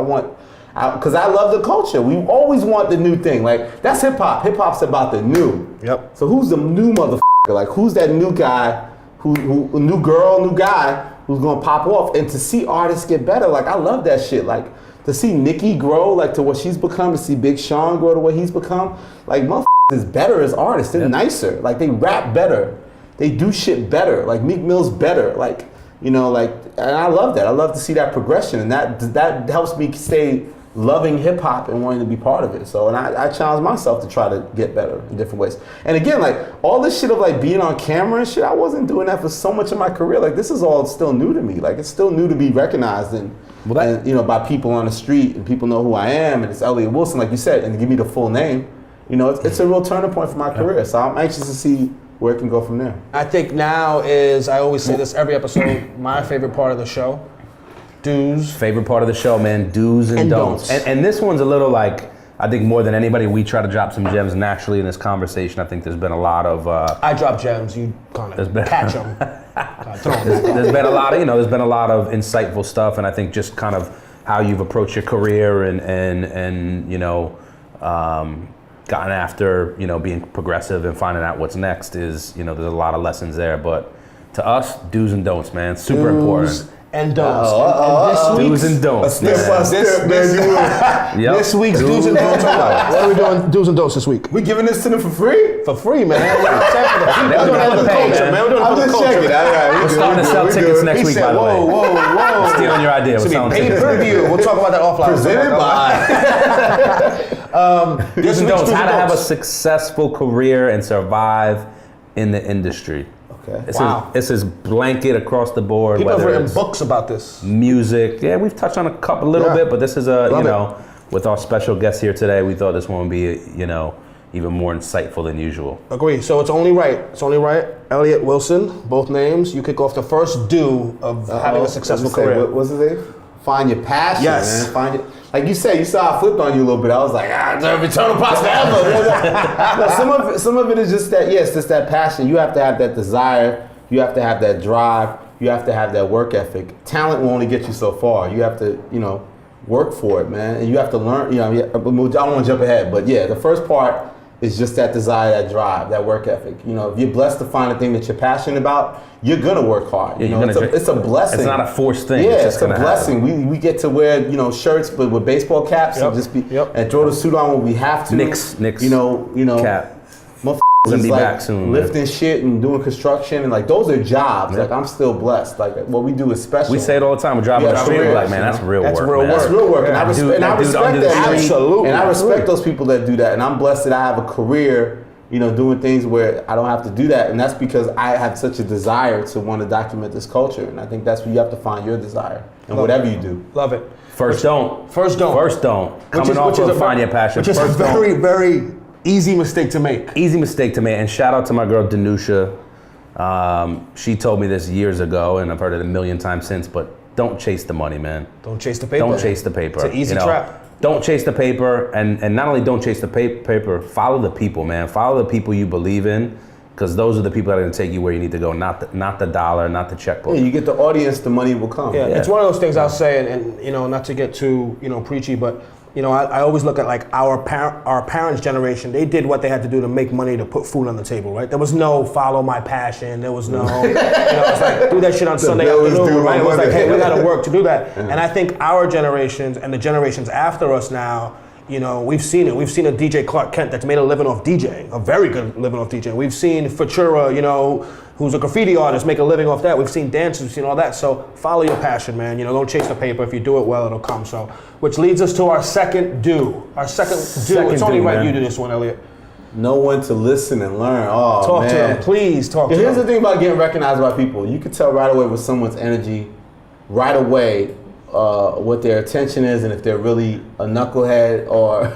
because I love the culture. We always want the new thing. Like, that's hip hop. Hip hop's about the new. Yep. So who's the new motherfucker? Like, who's that new guy, who new girl, new guy who's gonna pop off? And to see artists get better, like, I love that shit. Like, to see Nicki grow, like, to what she's become, to see Big Sean grow to what he's become. Like, motherfuckers is better as artists. They're nicer. Like, they rap better. They do shit better. Like, Meek Mill's better. Like, you know, like, and I love that. I love to see that progression, and that helps me stay loving hip hop and wanting to be part of it. So, and I challenge myself to try to get better in different ways. And again, like all this shit of like being on camera and shit, I wasn't doing that for so much of my career. Like this is all still new to me. Like it's still new to be recognized and you know, by people on the street, and people know who I am, and it's Elliott Wilson, like you said, and to give me the full name. You know, it's a real turning point for my career. So I'm anxious to see where it can go from there. I think now is, I always say this every episode, my favorite part of the show. Do's. Favorite part of the show, man. Do's and don'ts. And this one's a little like, I think more than anybody, we try to drop some gems naturally in this conversation. I think there's been a lot of... I drop gems, you kind of catch them. There's been a lot of, there's been a lot of insightful stuff, and I think just kind of how you've approached your career and gotten after, being progressive and finding out what's next is, there's a lot of lessons there. But to us, do's and don'ts, man. Super important. And don'ts. Do's and don'ts. This week's do's and don'ts are what? What are we doing do's and don'ts this week? We giving this to them for free? For free, man. We're doing it for the culture, man. We're doing it for the culture. We're starting to sell tickets next week, by the way. Whoa. Stealing your idea. We're selling tickets. Pay-per-view. We'll talk about that offline. Presented by. Do's and don'ts. How to have a successful career and survive in the industry. Okay. This is blanket across the board. People have written books about this. Music. Yeah, we've touched on a little bit, but this is with our special guest here today, we thought this one would be, even more insightful than usual. Agree. So it's only right. It's only right. Elliott Wilson, both names. You kick off the first do of having a successful career. What's his name? Find your passion, Yes. man. Find your, like you said, you saw I flipped on you a little bit. I was like, eternal pasta forever. No, some of it is just that, yes, just that passion. You have to have that desire. You have to have that drive. You have to have that work ethic. Talent will only get you so far. You have to, work for it, man. And you have to learn, I don't want to jump ahead, but yeah, the first part is just that desire, that drive, that work ethic. If you're blessed to find a thing that you're passionate about, you're gonna work hard. It's a blessing. It's not a forced thing. Yeah, it's a blessing. We get to wear shirts but with baseball caps and just be and throw the suit on when we have to. Knicks. Cap. Just be like back soon, lifting shit and doing construction and like those are jobs. Like I'm still blessed. Like what we do is special. We say it all the time. We're driving on the street. We're like, man, that's real work. That's real work. And I respect that. Absolutely. And I respect those people that do that. And I'm blessed that I have a career, doing things where I don't have to do that. And that's because I have such a desire to want to document this culture. And I think that's where you have to find your desire and whatever you do. Love it. First don't. Coming off of find your passion. Which is a very, very easy mistake to make. And shout out to my girl Danusha. She told me this years ago, and I've heard it a million times since. But don't chase the money, man. Don't chase the paper. Don't chase the paper. It's an easy trap. Don't chase the paper, and not only don't chase the paper. Follow the people, man. Follow the people you believe in, because those are the people that are going to take you where you need to go. Not the dollar, not the checkbook. Yeah, you get the audience, the money will come. Yeah, it's one of those things I'll say, and not to get too preachy, but. I always look at like our parents' generation. They did what they had to do to make money to put food on the table, right? There was no follow my passion. There was no, it's like do that shit on Sunday afternoon, right? It was like, hey, we got to work to do that. Yeah. And I think our generations and the generations after us now, we've seen it. We've seen a DJ Clark Kent that's made a living off DJing, a very good living off DJing. We've seen Futura, who's a graffiti artist, make a living off that. We've seen dancers, we've seen all that. So follow your passion, man. Don't chase the paper. If you do it well, it'll come. So, which leads us to our second do. It's only right you do this one, Elliot. Know when to listen and learn. Oh, talk man. to them, please. Talk to them. Here's the thing about getting recognized by people. You can tell right away with someone's energy, right away, what their attention is, and if they're really a knucklehead or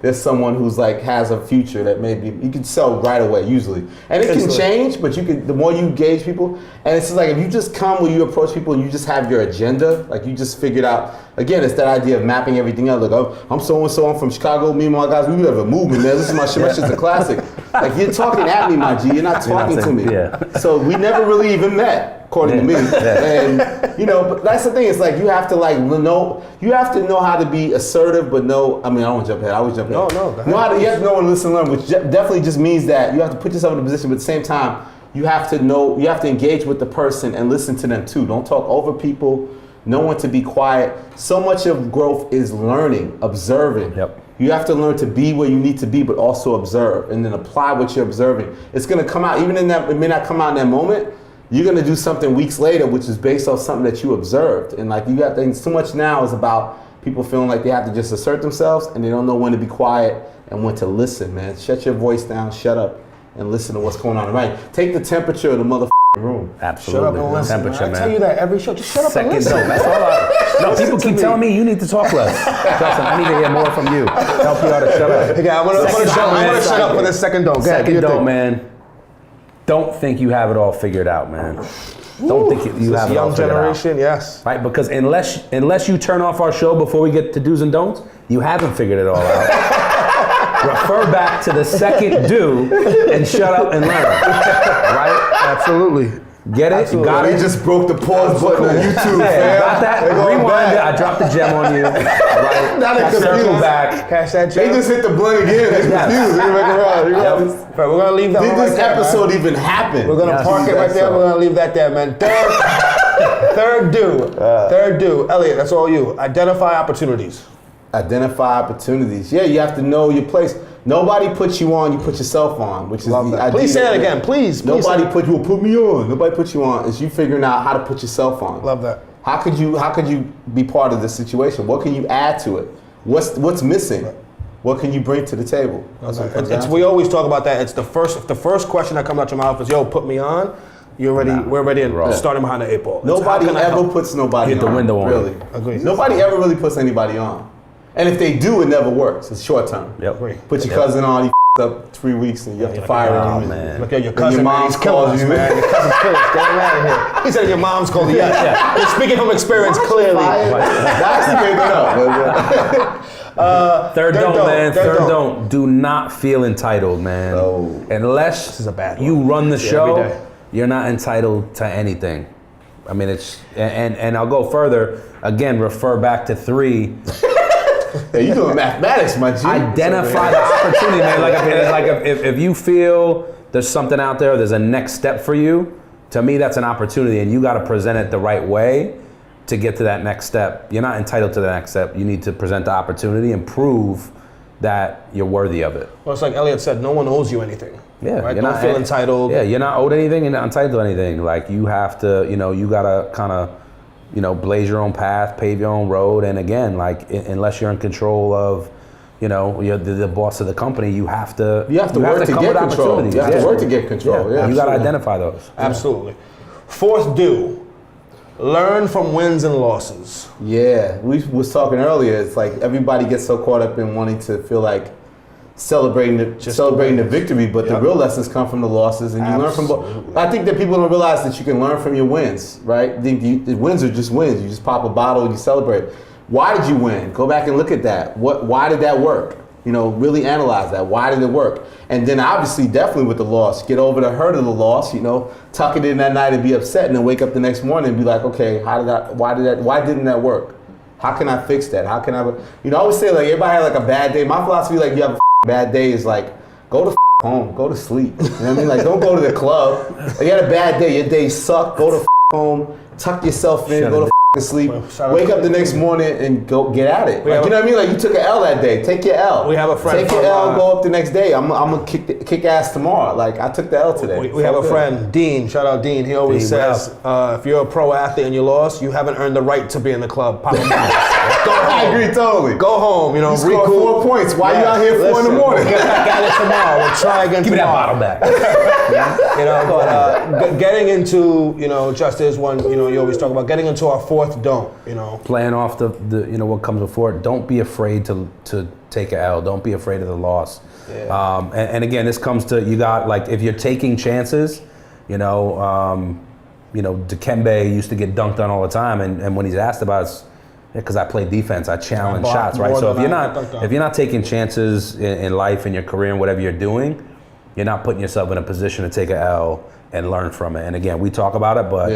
there's someone who's like has a future that maybe you can tell right away usually. And it can change, but the more you engage people, and it's just like if you just come when you approach people and you just have your agenda, like you just figured out. Again, it's that idea of mapping everything out. Like, oh, I'm so and so. I'm from Chicago. Me and my guys, we have a movement, man. This is my shit. My shit's a classic. Like you're talking at me, my G. You're not talking to me. Yeah. So we never really even met. According to me, and but that's the thing. It's like you have to know. You have to know how to be assertive, but no. I mean, I don't want to jump ahead. I always jump ahead. No. You have to know when to listen and learn, which definitely just means that you have to put yourself in a position. But at the same time, you have to know. You have to engage with the person and listen to them too. Don't talk over people. Know when to be quiet. So much of growth is learning, observing. Yep. You have to learn to be where you need to be, but also observe, and then apply what you're observing. It's going to come out, even in that. It may not come out in that moment. You're gonna do something weeks later, which is based on something that you observed. And like you got things, too much now is about people feeling like they have to just assert themselves and they don't know when to be quiet and when to listen, man. Shut your voice down, shut up, and listen to what's going on around you. Take the temperature of the motherfucking room. Absolutely. Shut up and listen. Temperature, man. I tell you that every show. Just shut up and listen. That's all No, people keep telling me you need to talk less. Justin, I need to hear more from you. Help you out to shut up. Okay, I'm gonna shut up for the second dope. Second dope, man. Don't think you have it all figured out, man. Don't think you have it all figured out. Young generation, yes. Right, because unless you turn off our show before we get to do's and don'ts, you haven't figured it all out. Refer back to the second do and shut up and learn. Right? Absolutely. Get it? Absolutely. Got it? We just broke the pause button on YouTube, Hey, fam. got that? Rewind it. I dropped the gem on you. Right? Now they're confused. Back. Cash that They gem. just hit the blunt again. They're confused. They're back around. Right, we're gonna leave that Did one this right there, episode man. even happen? We're gonna park it right there. We're gonna leave that there, man. Third do. Elliot, that's all you. Identify opportunities. Identify opportunities. Yeah, you have to know your place. Nobody puts you on, you put yourself on, which is the idea. Please say that again, please. Nobody put me on. Nobody put you on. It's you figuring out how to put yourself on. Love that. How could you be part of this situation? What can you add to it? What's missing? Right. What can you bring to the table? We always talk about that. It's the first question that comes out your mouth is, "Yo, put me on." We're ready and starting behind the 8 ball. Nobody ever puts nobody on. Hit the window on. Really. Agree. Nobody ever really puts anybody on. And if they do, it never works. It's short term. Yep. Agree. Put your cousin on, he up 3 weeks and you have to fire him. Man. Look at your cousin, man. He's killing us, man. Your cousin's killing us. Get him out of here. He said your mom's called you. Yeah. You're speaking from experience, clearly. That's the big up. Third don't. Do not feel entitled, man. No. Unless This is a bad you one. run the every show, day. you're not entitled to anything. I mean, it's and I'll go further. Again, refer back to 3. Hey, you doing mathematics, my G. Identify the opportunity, man. Like if you feel there's something out there, there's a next step for you. To me, that's an opportunity, and you got to present it the right way to get to that next step. You're not entitled to the next step. You need to present the opportunity and prove that you're worthy of it. Well, it's like Elliot said, no one owes you anything. Yeah, right? you're Don't not feel entitled. Yeah, you're not owed anything. You're not entitled to anything. Like you have to, you gotta kind of, blaze your own path, pave your own road. And again, like unless you're in control of, you're the boss of the company, you have to. You have to work to get control. You have to work to get control. Yeah, you gotta identify those. Absolutely. 4th do. Learn from wins and losses. Yeah, we was talking earlier. It's like everybody gets so caught up in wanting to feel like celebrating the victory, but the real lessons come from the losses, and you learn from both. I think that people don't realize that you can learn from your wins, right? The wins are just wins. You just pop a bottle and you celebrate. Why did you win? Go back and look at that. Why did that work? Really analyze that. Why did it work? And then obviously, definitely with the loss, get over the hurt of the loss. Tuck it in that night and be upset, and then wake up the next morning and be like, okay, why didn't that work? How can I fix that? How can I? I always say like everybody had like a bad day. My philosophy, like you have a bad day, is like go to home, go to sleep. You know what I mean? Like don't go to the club. Like, you had a bad day, your day sucked. Go to home, tuck yourself in, go to sleep, wake up the next morning and go get at it. Like, you know what I mean? Like you took an L that day, take your L. We have a friend. Take your L and go up the next day. I'm gonna kick ass tomorrow. Like I took the L today. We have a friend, Dean. Shout out Dean. He always says, if you're a pro athlete and you lost, you haven't earned the right to be in the club. Pop them Go home. I agree totally. Go home. You scored 4 points. Why you out here 4 in the morning? We'll get back at it tomorrow. We'll try again tomorrow. Give me that bottle back. But getting into, just as one, you always talk about getting into our 4th don't, Playing off the what comes before it. Don't be afraid to take a L. Don't be afraid of the loss. Yeah. And again, this comes to you got like if you're taking chances, Dikembe used to get dunked on all the time, and when he's asked about it, because I play defense, I challenge shots, right? So if you're not taking chances in life, in your career, and whatever you're doing, you're not putting yourself in a position to take a L and learn from it. And again, we talk about it, but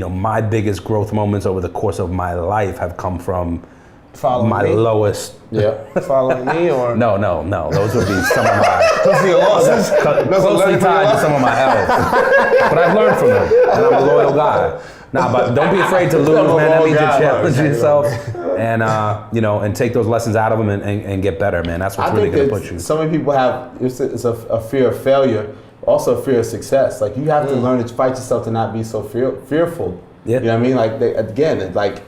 my biggest growth moments over the course of my life have come from lowest. Yeah. Following me or? No. Those would be some of my losses. Closely tied to some of my L's. But I've learned from them, and I'm a loyal guy. But don't be afraid to lose, man. That means you challenge yourself, and and take those lessons out of them and get better, man. That's what's really going to push you. So many people have it's a fear of failure, also a fear of success. Like you have to learn to fight yourself to not be so fearful. Yeah. You know what I mean? Like it's like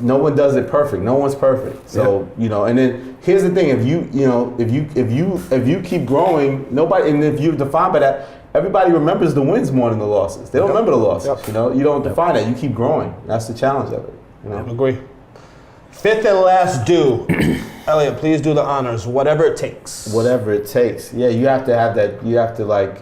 no one does it perfect. No one's perfect. So and then here's the thing: if you keep growing, nobody, and if you're defined by that. Everybody remembers the wins more than the losses. They don't remember the losses. Yep. You don't define that. You keep growing. That's the challenge of it. I agree. 5th and last do. Elliot, please do the honors. Whatever it takes. Whatever it takes. Yeah, you have to have that. You have to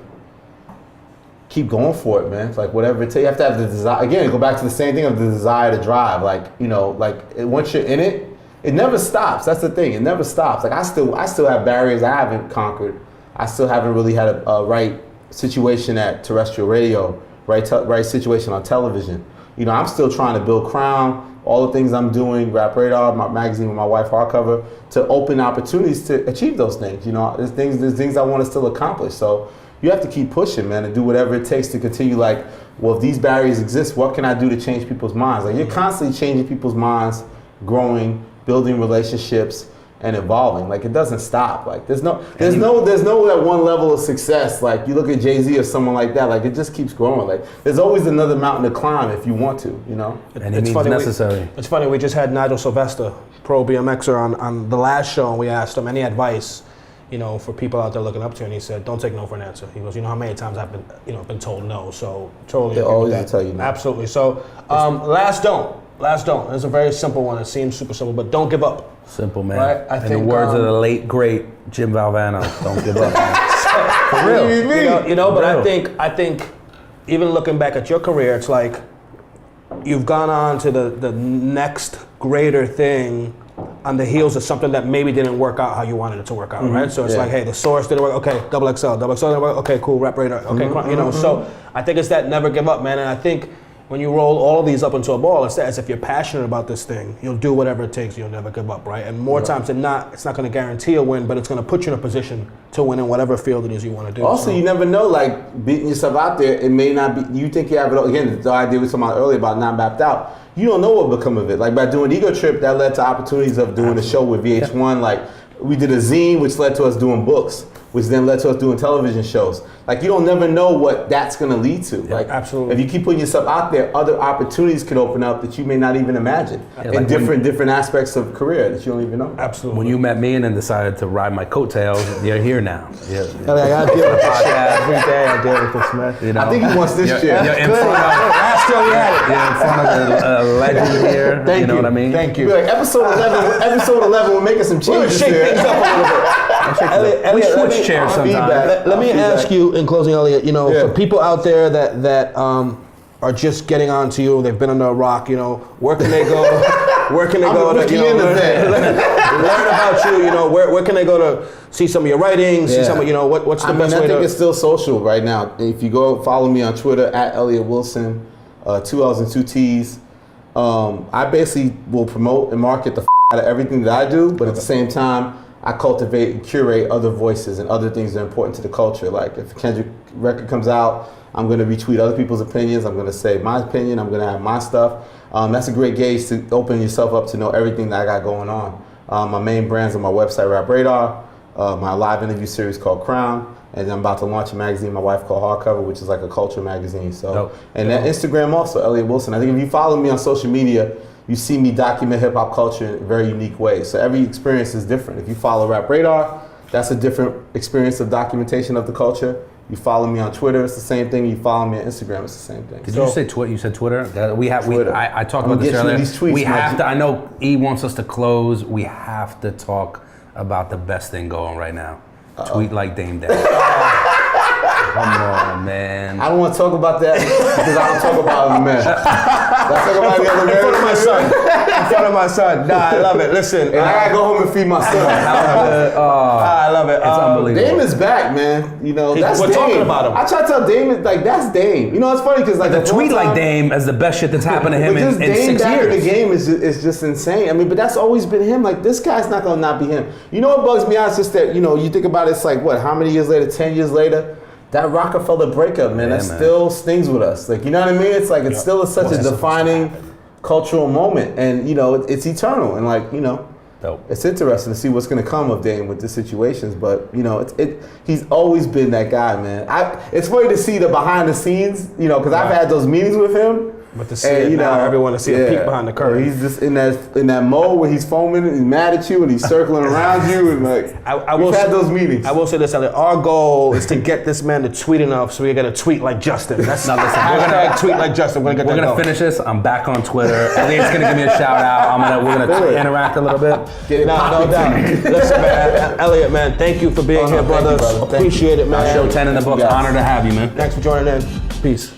keep going for it, man. It's like whatever it takes. You have to have the desire. Again, go back to the same thing of the desire to drive. Once you're in it, it never stops. That's the thing. It never stops. Like I still have barriers I haven't conquered. I still haven't really had a right situation at terrestrial radio, right situation on television. I'm still trying to build Crown, all the things I'm doing, Rap Radar, my magazine with my wife, hardcover, to open opportunities to achieve those things. There's things I want to still accomplish. So you have to keep pushing, man, and do whatever it takes to continue. Like, well, if these barriers exist, what can I do to change people's minds? Like, you're constantly changing people's minds, growing, building relationships, and evolving. Like, it doesn't stop. Like, there's no that one level of success. Like, you look at Jay-Z or someone like that. Like, it just keeps growing. Like, there's always another mountain to climb if you want to. And it's necessary. It's funny. We just had Nigel Sylvester, pro BMXer, on the last show, and we asked him any advice, for people out there looking up to you, and he said, "Don't take no for an answer." He goes, how many times I've been told no. So totally. They always tell you no. Absolutely. So last don't. Last don't. It's a very simple one. It seems super simple, but don't give up. Simple, man. Right? In the words of the late great Jim Valvano, don't give up, man. For real. You know, but I think even looking back at your career, it's like you've gone on to the next greater thing on the heels of something that maybe didn't work out how you wanted it to work out, right? So it's like, hey, the source didn't work. Okay, double XL didn't work. Okay, cool, rap radar. Okay, you know. So I think it's that never give up, man. And I think when you roll all of these up into a ball, it's as if you're passionate about this thing. You'll do whatever it takes. You'll never give up, right? And more times than not, it's not going to guarantee a win, but it's going to put you in a position to win in whatever field it is you want to do. Also, you never know, like, beating yourself out there, it may not be, you think you have it all. Again, the idea we were talking about earlier about not mapped out. You don't know what will become of it. Like, by doing Ego Trip, that led to opportunities of doing a show with VH1. Like, we did a zine, which led to us doing books, which then led to us doing television shows. Like, you don't never know what that's going to lead to. Like, absolutely. If you keep putting yourself out there, other opportunities can open up that you may not even imagine in different aspects of career that you don't even know. Absolutely. When you met me and then decided to ride my coattails, you're here now. I got to deal with this every day. I deal with this, man. You know, I think he wants this chair. You're in front of Last show you had it. You're in front of a legend here. Thank you know what I mean? Thank you. Like, episode 11, we're making some changes shake here. things up a little bit. We switch chairs sometimes. Let me ask you in closing, Elliot. You know, for people out there that are just getting onto you, they've been under a rock. You know, where can they go? Where can they go to learn about you? You know, where can they go to see some of your writings? See some of, you know, what's the best way to? I think it's still social right now. If you go follow me on Twitter at Elliott Wilson, 2 L's and 2 T's. I basically will promote and market the out of everything that I do, but at the same time, I cultivate and curate other voices and other things that are important to the culture. Like if a Kendrick record comes out, I'm going to retweet other people's opinions. I'm going to say my opinion. I'm going to have my stuff. That's a great gauge to open yourself up to know everything that I got going on. My main brands on my website, Rap Radar, my live interview series called Crown, and then I'm about to launch a magazine my wife called Hardcover, which is like a culture magazine. So, and then Instagram also, Elliott Wilson. I think if you follow me on social media, you see me document hip hop culture in very unique ways. So every experience is different. If you follow Rap Radar, that's a different experience of documentation of the culture. You follow me on Twitter, it's the same thing. You follow me on Instagram, it's the same thing. Did you say Twitter? You said Twitter? Twitter. I talked about this earlier. These tweets, we have to. I know E wants us to close. We have to talk about the best thing going right now. Tweet like Dame Dash. Come on, man. I don't want to talk about that because I don't talk about other men. Let's talk about the other men. In front of my son. In front of my son. Nah, I love it. Listen. And I gotta go home and feed my son. I love it. It's unbelievable. Dame is back, man. You know, that's we're Dame. talking about him. I try to tell Dame, like, that's Dame. You know, it's funny because like the tweet like Dame as the best shit that's happened to him in 6 years. Back in the game is just insane. I mean, but that's always been him. Like, this guy's not gonna not be him. You know what bugs me out? It's just that, you know, you think about it, it's like, what, how many years later, 10 years later? That Rockefeller breakup, man, that still stings with us. Like, you know what I mean? It's like, it's still such a defining cultural moment. And, you know, it's eternal. And, like, you know, it's interesting to see what's going to come of Dame with the situations. But, you know, he's always been that guy, man. It's funny to see the behind the scenes, you know, because I've had those meetings with him. But to see it now, everyone to see a peek behind the curtain. He's just in that mode where he's foaming and he's mad at you and he's circling around you and like we've had those meetings. I will say this, Elliot. Our goal is to get this man to tweet enough so we get a tweet like Justin. That's not hashtag tweet like Justin. We're gonna finish this. I'm back on Twitter. Elliot's gonna give me a shout out. We're gonna interact a little bit. No doubt. Listen, man, Elliot, man, thank you for being here, brother. Appreciate it, man. Show 10 in the books. Honor to have you, man. Thanks for joining in. Peace.